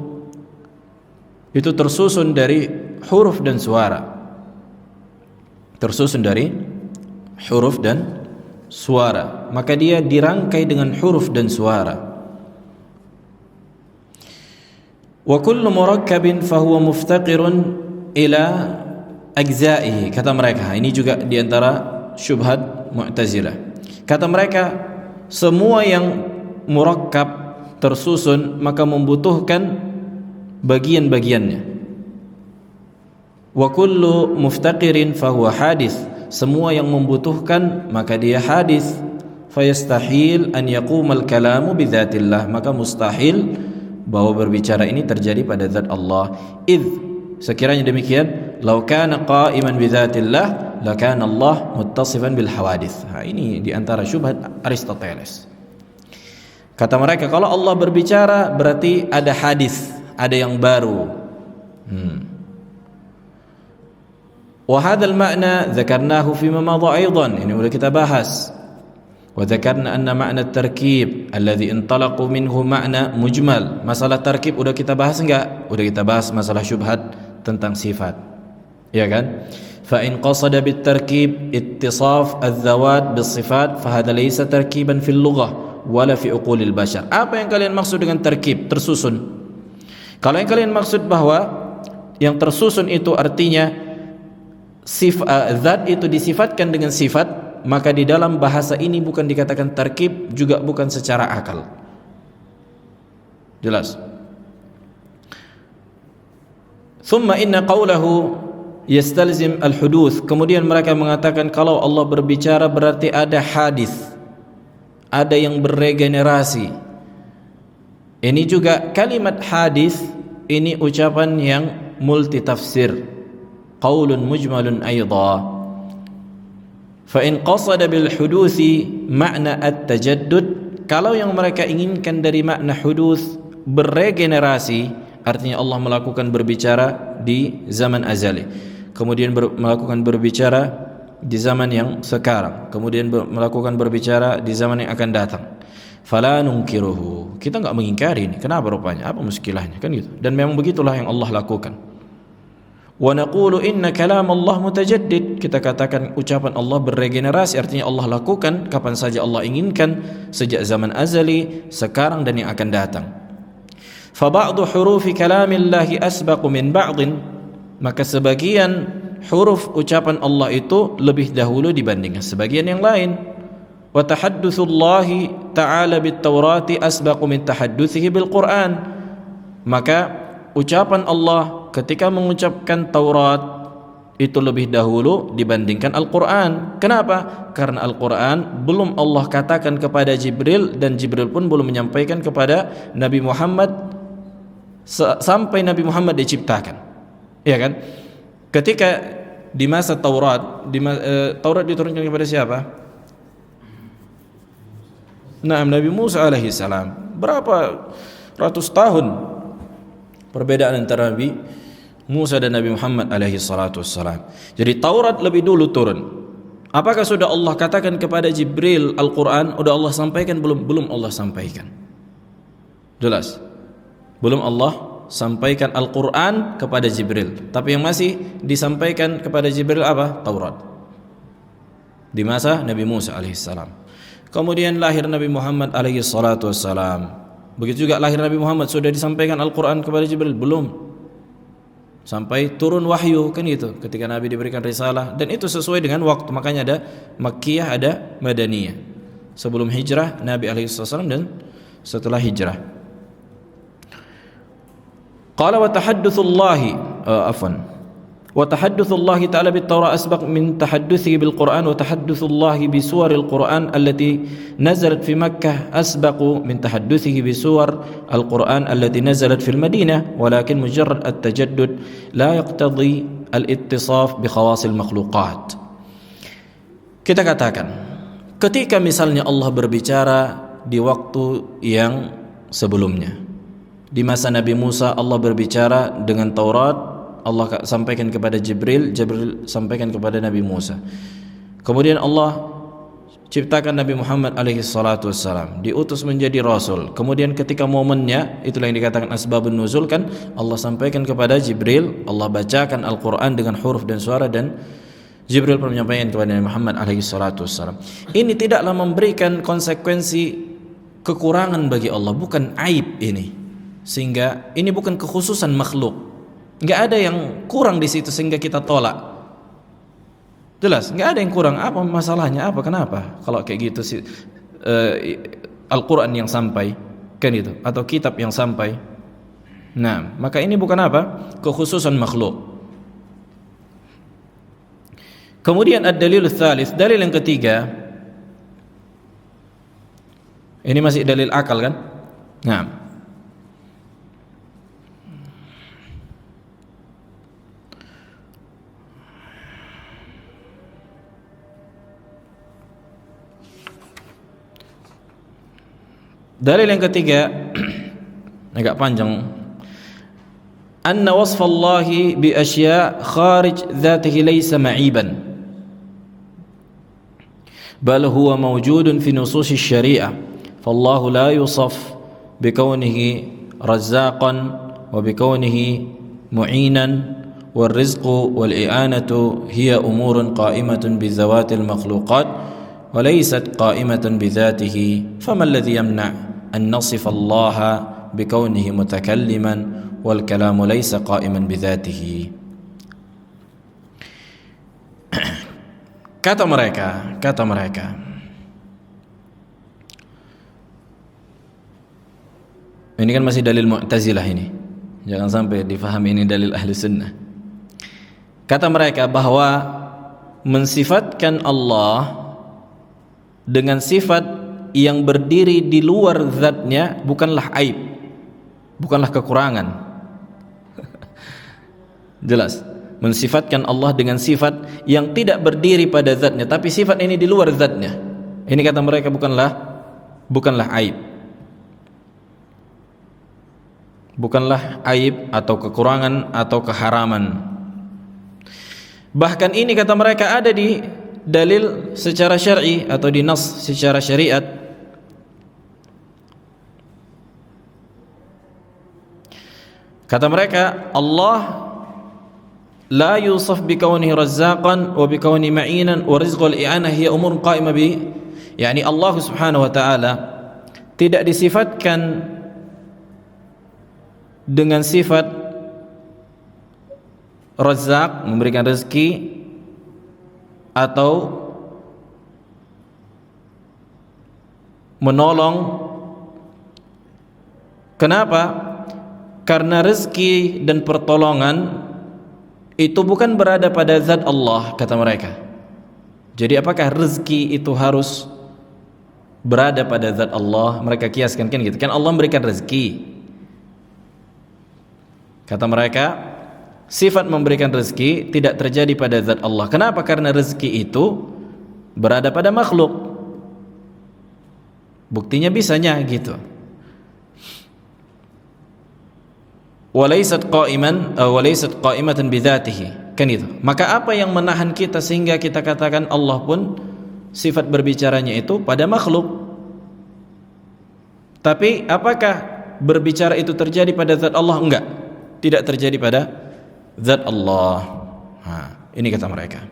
tersusun dari huruf dan suara. Tersusun dari huruf dan suara, maka dia dirangkai dengan huruf dan suara. Wa kullu murakkabin fahuwa muftaqirun ila ajza'ihi. Kata mereka, ini juga diantara syubhat Mu'tazilah. Kata mereka, semua yang murakkab tersusun maka membutuhkan bagian-bagiannya. Wa kullu muftaqirin fahuwa hadis. Semua yang membutuhkan maka dia hadis. Fayastahil an yaqumal kalamu bidzatillah. Maka mustahil bahwa berbicara ini terjadi pada zat Allah. Idh, sekiranya demikian, law kana qa'iman bidzatillah lakana Allah muttasifan bil hawadits. Ini diantara syubhat Aristoteles. Kata mereka, kalau Allah berbicara berarti ada hadis, ada yang baru. وهذا المعنى ذكرناه فيما مضى أيضا. Ini sudah kita bahas. وذكرنا أن معنى التركيب الذي انطلقوا منه معنى مجمل. Masalah tarkib udah kita bahas enggak? Udah kita bahas masalah syubhat tentang sifat. Ya kan? فإن قصد بالتركيب اتصاف الذوات بالصفات فهذا ليس تركيبا في اللغة ولا في عقول البشر. Apa yang kalian maksud dengan terkib, tersusun? Kalau yang kalian maksud bahwa yang tersusun itu artinya zat itu disifatkan dengan sifat, maka di dalam bahasa ini bukan dikatakan tarkib, juga bukan secara akal. Jelas. Thumma inna qawlahu yastalzim al-huduth. Kemudian mereka mengatakan kalau Allah berbicara berarti ada hadis, ada yang beregenerasi. Ini juga kalimat hadis, ini ucapan yang multi tafsir. Qaulun mujmalun aidha. Fa in qasada bil hudusi makna at-tajaddud. Kalau yang mereka inginkan dari makna hudus beregenerasi, artinya Allah melakukan berbicara di zaman azali, kemudian melakukan berbicara di zaman yang sekarang, kemudian melakukan berbicara di zaman yang akan datang. Fala nunkiruhu. Kita enggak mengingkari ini. Kenapa rupanya? Apa muskilahnya? Kan gitu. Dan memang begitulah yang Allah lakukan. Wa naqulu inna kalam Allah mutajaddid. Kita katakan ucapan Allah beregenerasi, artinya Allah lakukan kapan saja Allah inginkan, sejak zaman azali, sekarang dan yang akan datang. Fa ba'du hurufi kalamillahi asbaqu min ba'din. Maka sebagian huruf ucapan Allah itu lebih dahulu dibandingkan sebagian yang lain. Wa tahaddutsullahi ta'ala bit-taurati asbaqu min tahadduthihi bil-Qur'an. Maka ucapan Allah ketika mengucapkan Taurat itu lebih dahulu dibandingkan Al-Quran. Kenapa? Karena Al-Quran belum Allah katakan kepada Jibril, dan Jibril pun belum menyampaikan kepada Nabi Muhammad sampai Nabi Muhammad diciptakan. Ya kan? Ketika di masa Taurat, Taurat diturunkan kepada siapa? Nah, Nabi Musa alaihi salam. Berapa ratus tahun perbedaan antara Nabi Musa dan Nabi Muhammad alaihi salatu wassalam. Jadi Taurat lebih dulu turun. Apakah sudah Allah katakan kepada Jibril Al-Quran? Sudah Allah sampaikan? Belum Allah sampaikan. Jelas? Belum Allah sampaikan Al-Quran kepada Jibril. Tapi yang masih disampaikan kepada Jibril apa? Taurat. Di masa Nabi Musa alaihi salam. Kemudian lahir Nabi Muhammad alaihi salatu wassalam. Begitu juga lahir Nabi Muhammad, sudah disampaikan Al-Quran kepada Jibril? Belum. Sampai turun wahyu, kan itu ketika Nabi diberikan risalah, dan itu sesuai dengan waktu. Makanya ada Makkiyah, ada Madaniyah. Sebelum hijrah Nabi alaihi wasallam dan setelah hijrah. Qala wa tahaddutsullahi وتحدث الله تعالى بالتوراة أسبق من تحدثه بالقرآن وتحدث الله بسور القرآن التي نزلت في مكة أسبق من تحدثه بسور القرآن التي نزلت في المدينة ولكن مجرد التجدد لا يقتضي الاتصاف بخواص المخلوقات. Kita katakan ketika misalnya Allah berbicara di waktu yang sebelumnya, di masa Nabi Musa Allah berbicara dengan Taurat, Allah sampaikan kepada Jibril, Jibril sampaikan kepada Nabi Musa. Kemudian Allah ciptakan Nabi Muhammad alaihi salatu wassalam, diutus menjadi rasul. Kemudian ketika momennya, itulah yang dikatakan asbabun nuzul, kan Allah sampaikan kepada Jibril, Allah bacakan Al-Quran dengan huruf dan suara, dan Jibril pun menyampaikan kepada Nabi Muhammad alaihi salatu wassalam. Ini tidaklah memberikan konsekuensi kekurangan bagi Allah, bukan aib ini. Sehingga ini bukan kekhususan makhluk. Enggak ada yang kurang di situ sehingga kita tolak. Jelas, enggak ada yang kurang. Apa masalahnya? Apa kenapa? Kalau kayak gitu sih Al-Qur'an yang sampai, kan itu, atau kitab yang sampai. Nah, maka ini bukan apa? Kekhususan makhluk. Kemudian ad-dalil tsalits, dalil yang ketiga. Ini masih dalil akal, kan? Nah, dalil yang ketiga agak panjang. Anna wasfallahi bi asya' kharij dzatihi laysa ma'iban bal huwa mawjudun fi nusus asy-syari'ah. Fallahu la yusaf bi kaunihi razzaqan wa bi kaunihi mu'inan wal rizqu wal i'anatu hiya umurun qa'imatun bi zawatil makhluqat wa laysat qa'imatan bi dzatihi. Fama alladhi yamna' an nasifa Allah bi kaunihi mutakalliman wal kalamu laysa qa'iman bi dzatihi. Kata mereka, ini kan masih dalil Mu'tazilah ini. Jangan sampai difahami ini dalil Ahli Sunnah. Kata mereka bahwa mensifatkan Allah dengan sifat yang berdiri di luar zatnya bukanlah aib, bukanlah kekurangan. Jelas. Mensifatkan Allah dengan sifat yang tidak berdiri pada zatnya, tapi sifat ini di luar zatnya. Ini kata mereka bukanlah aib. Bukanlah aib atau kekurangan atau keharaman. Bahkan ini kata mereka ada di dalil secara syar'i atau di nas secara syariat. Kata mereka, Allah la yusaf bi kaunihi razzaqan wa bi kaunihi ma'inan wa rizqul i'anah hiya umur qa'imah bi, yakni Allah Subhanahu wa taala tidak disifatkan dengan sifat razzaq, memberikan rezeki, atau menolong. Kenapa? Karena rezeki dan pertolongan itu bukan berada pada zat Allah, kata mereka. Jadi apakah rezeki itu harus berada pada zat Allah? Mereka kiaskan kan gitu. Kan Allah memberikan rezeki. Kata mereka, sifat memberikan rezeki tidak terjadi pada zat Allah. Kenapa? Karena rezeki itu berada pada makhluk. Buktinya bisanya gitu. Walaysat qa'imatan bidzatihi, kan itu. Maka apa yang menahan kita sehingga kita katakan Allah pun sifat berbicaranya itu pada makhluk? Tapi apakah berbicara itu terjadi pada zat Allah? Enggak, tidak terjadi pada zat Allah. Ini kata mereka.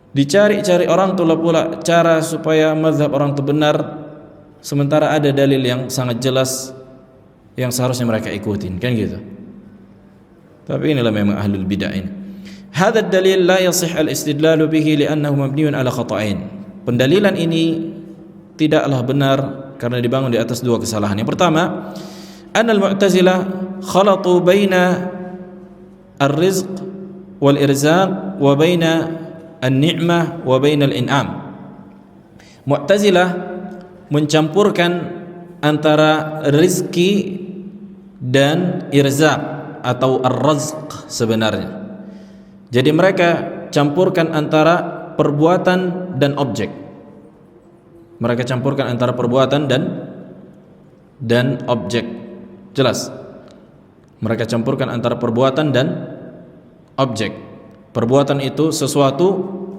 Dicari-cari orang pula cara supaya mazhab orang itu benar, sementara ada dalil yang sangat jelas yang seharusnya mereka ikutin, kan gitu. Tapi inilah memang ahlul bid'ah ini. Hadha ad-dalil la yasih al-istidlalu bihi li'annahu mabniun ala khata'ain. Pendalilan ini tidaklah benar karena dibangun di atas dua kesalahan. Yang pertama, annal mu'tazilah khalatu baina ar-rizq wal irzaq wa baina an-ni'mah wa baina al-in'am. Mu'tazilah mencampurkan antara rizki dan irzaq atau ar-razq sebenarnya. Jadi mereka campurkan antara perbuatan dan objek. Mereka campurkan antara perbuatan dan objek. Jelas? Mereka campurkan antara perbuatan dan objek. Perbuatan itu sesuatu,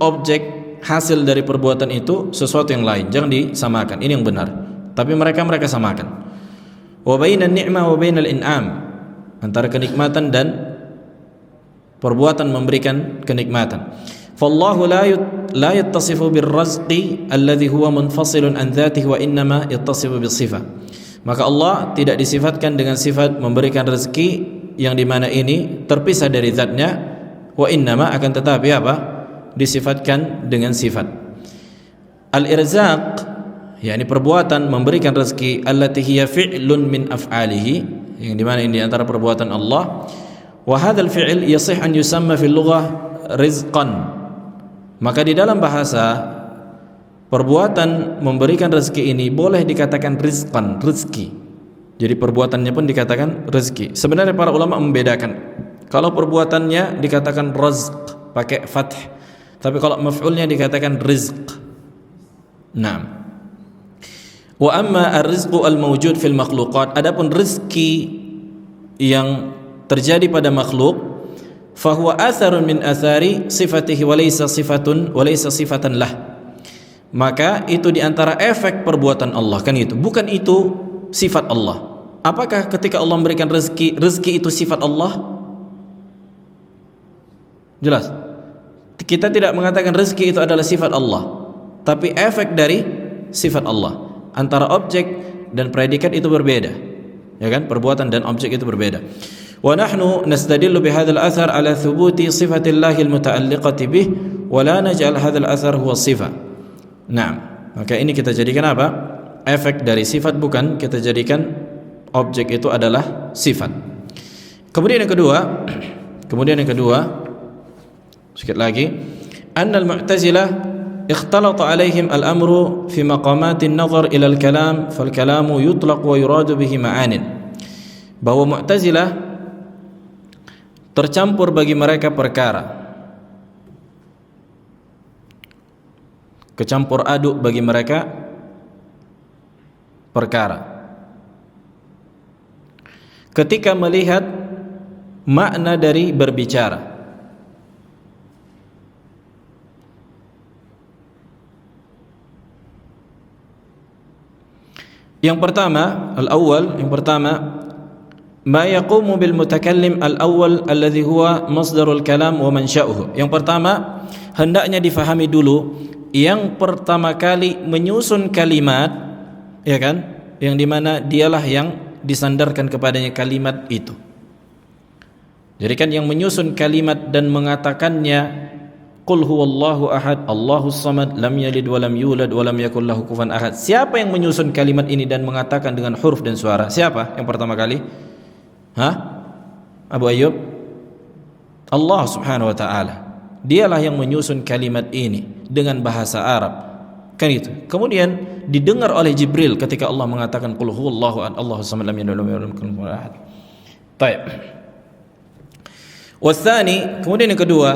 objek hasil dari perbuatan itu sesuatu yang lain. Jangan disamakan. Ini yang benar. Tapi mereka samakan. Wa bainan ni'mah wa bainal in'am, antara kenikmatan dan perbuatan memberikan kenikmatan. Fallahu la yattasifu birrazqi alladhi huwa munfasilun an dzatihi wa innama yattasifu bisifah. Maka Allah tidak disifatkan dengan sifat memberikan rezeki yang dimana ini terpisah dari zatnya, wa innama akan tetapi apa? Disifatkan dengan sifat. Al-irzaq, yakni perbuatan memberikan rezeki, allati hiya fi'lun min af'alihi, yang dimana ini antara perbuatan Allah. Wa hadzal fi'l yasih an yusamma fil lughah rizqan. Maka di dalam bahasa, perbuatan memberikan rezeki ini boleh dikatakan rizqan, rezeki. Jadi perbuatannya pun dikatakan rezeki. Sebenarnya para ulama membedakan. Kalau perbuatannya dikatakan razq pakai fath, tapi kalau maf'ulnya dikatakan rizq. Naam. Wa amma ar-rizqu al-mawjud fil makhluqat, adapun rezeki yang terjadi pada makhluk, fahuwa atharun min athari sifatihi wa laysa sifatan lah. Maka itu diantara efek perbuatan Allah, kan itu. Bukan itu sifat Allah. Apakah ketika Allah memberikan rezeki itu sifat Allah? Jelas. Kita tidak mengatakan rezeki itu adalah sifat Allah, tapi efek dari sifat Allah. Antara objek dan predikat itu berbeda, ya kan? Perbuatan dan objek itu berbeda. Wa nahnu nastadillu bihadzal athar ala thubuti sifatillahi almuta'alliqati bih wa la naj'al hadzal athar huwa sifah. Naam. Maka ini kita jadikan apa? Efek dari sifat, bukan kita jadikan objek itu adalah sifat. Kemudian yang kedua, sedikit lagi, annal mu'tazilah ikhtalata alaihim al-amru fi maqamatin nazar ila al-kalam fal kalamu yutlaq wa yuradu bihi ma'anin. Bahwa Mu'tazilah tercampur bagi mereka perkara, kecampur aduk bagi mereka perkara ketika melihat makna dari berbicara. Yang pertama, ma yaqumu bil mutakallim al-awwal alladhi huwa masdarul kalam wa mansha'uhu. Yang pertama, hendaknya difahami dulu yang pertama kali menyusun kalimat, ya kan? Yang dimana dialah yang disandarkan kepadanya kalimat itu. Jadi kan yang menyusun kalimat dan mengatakannya, Qul huwallahu ahad, Allahus samad, lam yalid wa lam yulad wa lam yakul lahu kufuwan ahad. Siapa yang menyusun kalimat ini dan mengatakan dengan huruf dan suara? Siapa yang pertama kali? Hah? Abu Ayyub? Allah Subhanahu wa taala. Dialah yang menyusun kalimat ini dengan bahasa Arab. Kan itu. Kemudian didengar oleh Jibril ketika Allah mengatakan qul huwallahu ahad, Allahus samad, lam yalid walam yulad walam yakul lahu kufuwan ahad. Baik. Watsani, kemudian yang kedua,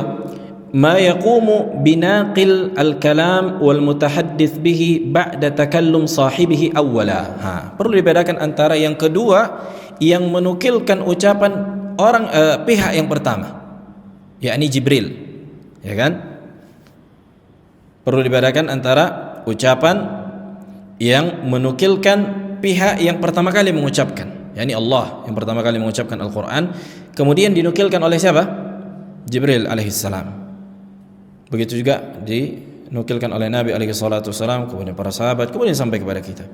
ma yaqumu binaqil al-kalam wal mutahaddits bihi ba'da takallum sahibihi awwala. Perlu dibedakan antara yang kedua yang menukilkan ucapan orang pihak yang pertama, yakni Jibril, ya kan? Perlu dibedakan antara ucapan yang menukilkan pihak yang pertama kali mengucapkan, yakni Allah yang pertama kali mengucapkan Al-Quran, kemudian dinukilkan oleh siapa? Jibril alaihissalam. Begitu juga dinukilkan oleh Nabi alaihi salatu wasalam, kemudian para sahabat, kemudian sampai kepada kita.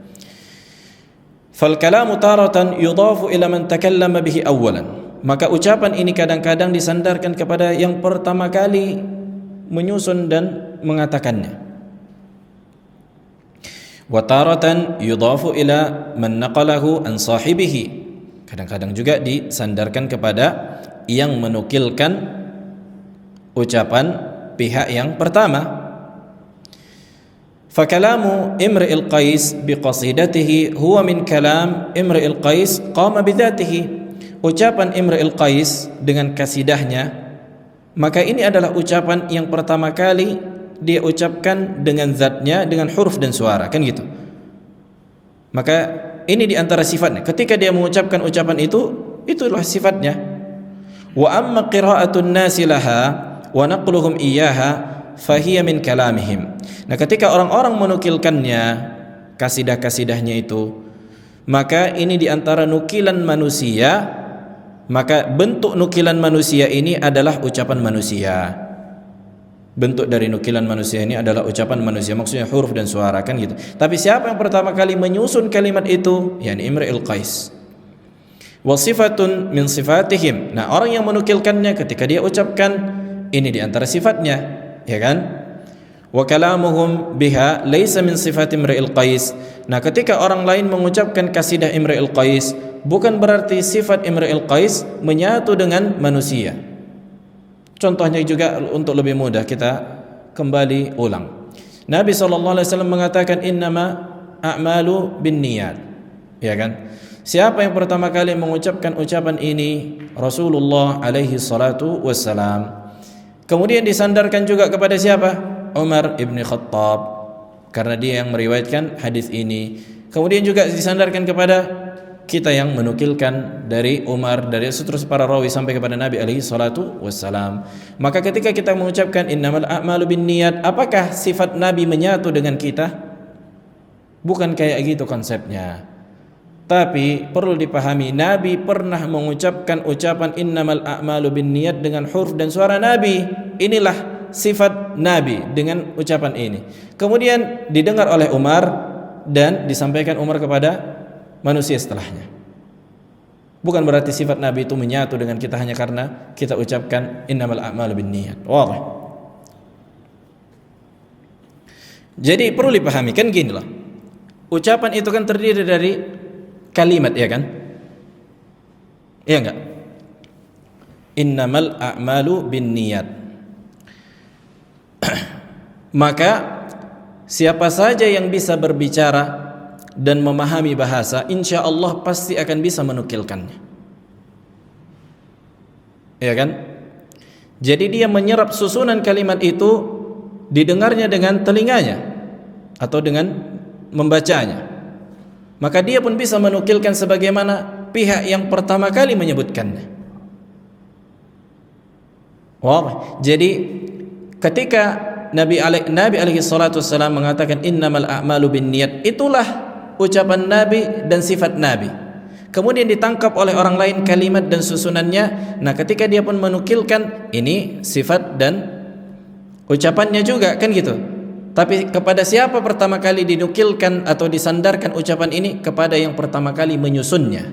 Fal kalamu taratan yudhafu ila man takallama bihi awwalan. Maka ucapan ini kadang-kadang disandarkan kepada yang pertama kali menyusun dan mengatakannya. Wa taratan yudhafu ila man naqalahu an sahibihi. Kadang-kadang juga disandarkan kepada yang menukilkan ucapan pihak yang pertama. Fakalamu Imri'il Qais biqasidatihi huwa min kalam Imri'il Qais qama bidzatihi. Ucapan Imri'il Qais dengan kasidahnya, maka ini adalah ucapan yang pertama kali dia ucapkan dengan zatnya, dengan huruf dan suara, kan gitu. Maka ini diantara sifatnya. Ketika dia mengucapkan ucapan itu, itulah sifatnya. Wa amma qira'atun nasi laha wa naqluhum iyyaha fahiya min kalamihim. Nah, ketika orang-orang menukilkannya, kasidah-kasidahnya itu, maka ini diantara nukilan manusia. Maka bentuk nukilan manusia ini adalah ucapan manusia. Bentuk dari nukilan manusia ini adalah ucapan manusia, maksudnya huruf dan suara, kan gitu. Tapi siapa yang pertama kali menyusun kalimat itu? Yani Imri'il Qais. Wa sifatun min sifatihim. Nah, orang yang menukilkannya ketika dia ucapkan, ini diantara sifatnya, ya kan? Wa kalamuhum biha laisa min sifati Imri'il Qais. Nah, ketika orang lain mengucapkan kasidah Imri'il Qais, bukan berarti sifat Imri'il Qais menyatu dengan manusia. Contohnya juga untuk lebih mudah kita kembali ulang. Nabi SAW mengatakan innama a'malu binniyat, ya kan? Siapa yang pertama kali mengucapkan ucapan ini? Rasulullah alaihi salatu wassalam. Kemudian disandarkan juga kepada siapa? Umar ibn Khattab, karena dia yang meriwayatkan hadis ini. Kemudian juga disandarkan kepada kita yang menukilkan dari Umar, dari seterusnya para rawi sampai kepada Nabi alaihi salatu wassalam. Maka ketika kita mengucapkan innamal a'malu binniyat, apakah sifat Nabi menyatu dengan kita? Bukan kayak gitu konsepnya. Tapi perlu dipahami, Nabi pernah mengucapkan ucapan innamal a'malu binniyat dengan huruf dan suara Nabi. Inilah sifat Nabi dengan ucapan ini. Kemudian didengar oleh Umar dan disampaikan Umar kepada manusia setelahnya. Bukan berarti sifat Nabi itu menyatu dengan kita hanya karena kita ucapkan innamal a'malu binniyat. Wadah. Jadi perlu dipahami, kan gini loh. Ucapan itu kan terdiri dari kalimat, ya kan? Iya enggak? Innamal a'malu binniyat. Maka siapa saja yang bisa berbicara dan memahami bahasa, insya Allah pasti akan bisa menukilkannya, ya kan? Jadi dia menyerap susunan kalimat itu, didengarnya dengan telinganya atau dengan membacanya, maka dia pun bisa menukilkan sebagaimana pihak yang pertama kali menyebutkannya. Wah, jadi ketika Nabi alaihi salatu wassalam mengatakan innamal a'malu binniyat, itulah ucapan Nabi dan sifat Nabi. Kemudian ditangkap oleh orang lain kalimat dan susunannya. Nah, ketika dia pun menukilkan, ini sifat dan ucapannya juga, kan gitu. Tapi kepada siapa pertama kali dinukilkan atau disandarkan ucapan ini? Kepada yang pertama kali menyusunnya,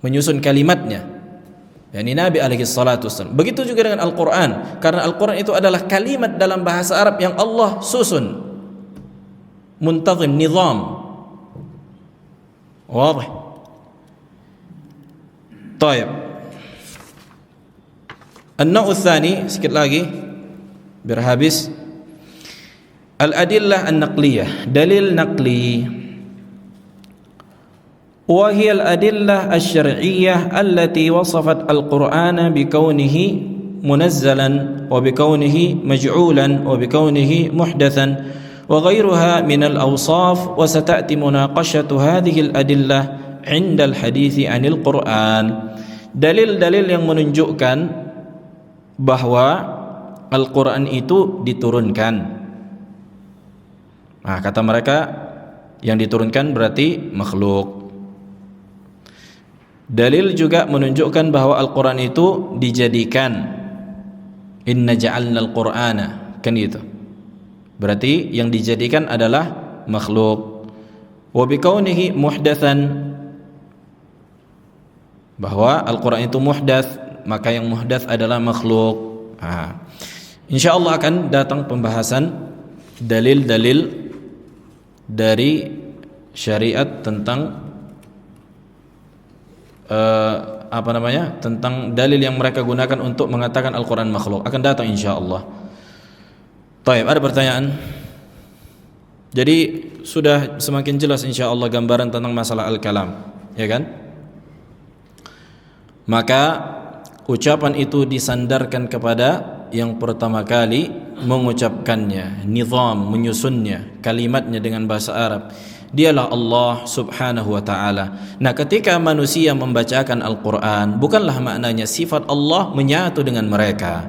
menyusun kalimatnya, yakni Nabi alaihi salatu wasallam. Begitu juga dengan Al-Quran, karena Al-Quran itu adalah kalimat dalam bahasa Arab yang Allah susun, muntazim, nizam. Wadah. Taib. An-naw' tsani, sedikit lagi biar habis. Al-adillah an-naqliyah, dalil naqli. Wa hiya al-adillah asy-syar'iyyah allati wasafat al-Qur'ana bikaunihi munazzalan wa bikaunihi maj'ulan wa bikaunihi muhdatsan wa ghairuha min al-awsaf, wa sata'ti munaqashatu hadhihi al-adillah 'inda al-hadithi 'anil Qur'an. Dalil-dalil yang menunjukkan bahwa Al-Quran itu diturunkan. Nah, kata mereka yang diturunkan berarti makhluk. Dalil juga menunjukkan bahwa Al-Quran itu dijadikan. Inna ja'alna al-Qur'ana, kan gitu. Berarti yang dijadikan adalah makhluk. Wa bikaunihi muhdatsan, bahwa Al-Quran itu muhdats, maka yang muhdats adalah makhluk. Insyaallah akan datang pembahasan dalil-dalil dari syariat tentang tentang dalil yang mereka gunakan untuk mengatakan Al-Quran makhluk. Akan datang insyaallah. Baik, ada pertanyaan? Jadi sudah semakin jelas insyaallah gambaran tentang masalah al-kalam, ya kan? Maka ucapan itu disandarkan kepada yang pertama kali mengucapkannya, nizam, menyusunnya, kalimatnya dengan bahasa Arab. Dialah Allah subhanahu wa ta'ala. Nah, ketika manusia membacakan Al-Quran, bukanlah maknanya sifat Allah menyatu dengan mereka,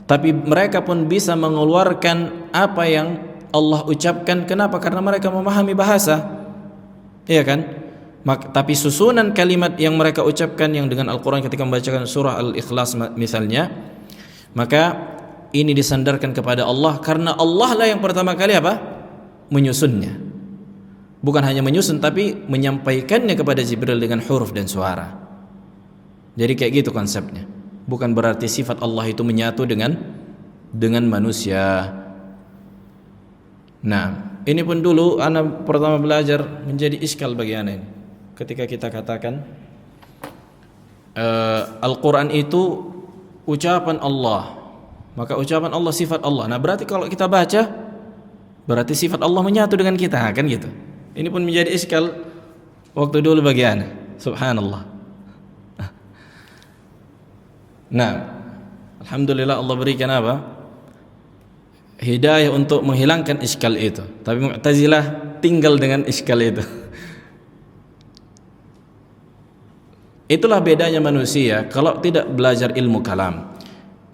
tapi mereka pun bisa mengeluarkan apa yang Allah ucapkan. Kenapa? Karena mereka memahami bahasa, iya kan? Tapi susunan kalimat yang mereka ucapkan yang dengan Al-Quran ketika membacakan surah Al-Ikhlas misalnya, maka ini disandarkan kepada Allah, karena Allah lah yang pertama kali menyusunnya. Bukan hanya menyusun, tapi menyampaikannya kepada Jibril dengan huruf dan suara. Jadi kayak gitu konsepnya. Bukan berarti sifat Allah itu menyatu dengan manusia. Nah, ini pun dulu anak pertama belajar menjadi iskal bagi anak ini. Ketika kita katakan Al-Quran itu ucapan Allah, maka ucapan Allah sifat Allah. Nah, berarti kalau kita baca, berarti sifat Allah menyatu dengan kita, kan gitu. Ini pun menjadi iskal waktu dulu bagi anak. Subhanallah. Nah, alhamdulillah Allah berikan hidayah untuk menghilangkan iskal itu. Tapi Mu'tazilah tinggal dengan iskal itu. Itulah bedanya manusia kalau tidak belajar ilmu kalam.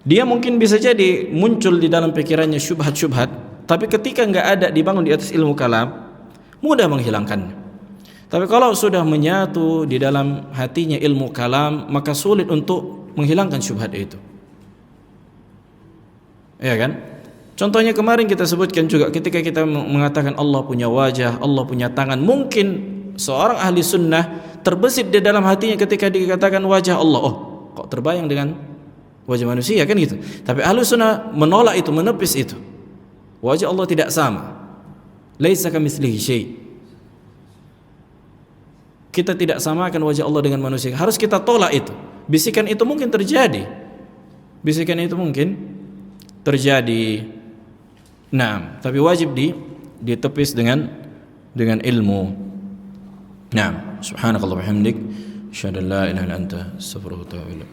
Dia mungkin bisa jadi muncul di dalam pikirannya syubhat-syubhat, tapi ketika nggak ada dibangun di atas ilmu kalam, mudah menghilangkannya. Tapi kalau sudah menyatu di dalam hatinya ilmu kalam, maka sulit untuk menghilangkan syubhat itu. Ya kan? Contohnya kemarin kita sebutkan juga ketika kita mengatakan Allah punya wajah, Allah punya tangan, mungkin seorang ahli sunnah terbesit di dalam hatinya ketika dikatakan wajah Allah, oh kok terbayang dengan wajah manusia, kan gitu. Tapi ahli sunnah menolak itu, menepis itu. Wajah Allah tidak sama. Laisa kamitslihi syai'. Kita tidak samakan wajah Allah dengan manusia. Harus kita tolak itu. Bisikan itu mungkin terjadi. Bisikan itu mungkin terjadi. Nah, tapi wajib ditepis dengan ilmu. Nah, subhanakallah wa bihamdik, asyhadu an la ilaha illa anta, astaghfiruka wa atubu ilaik.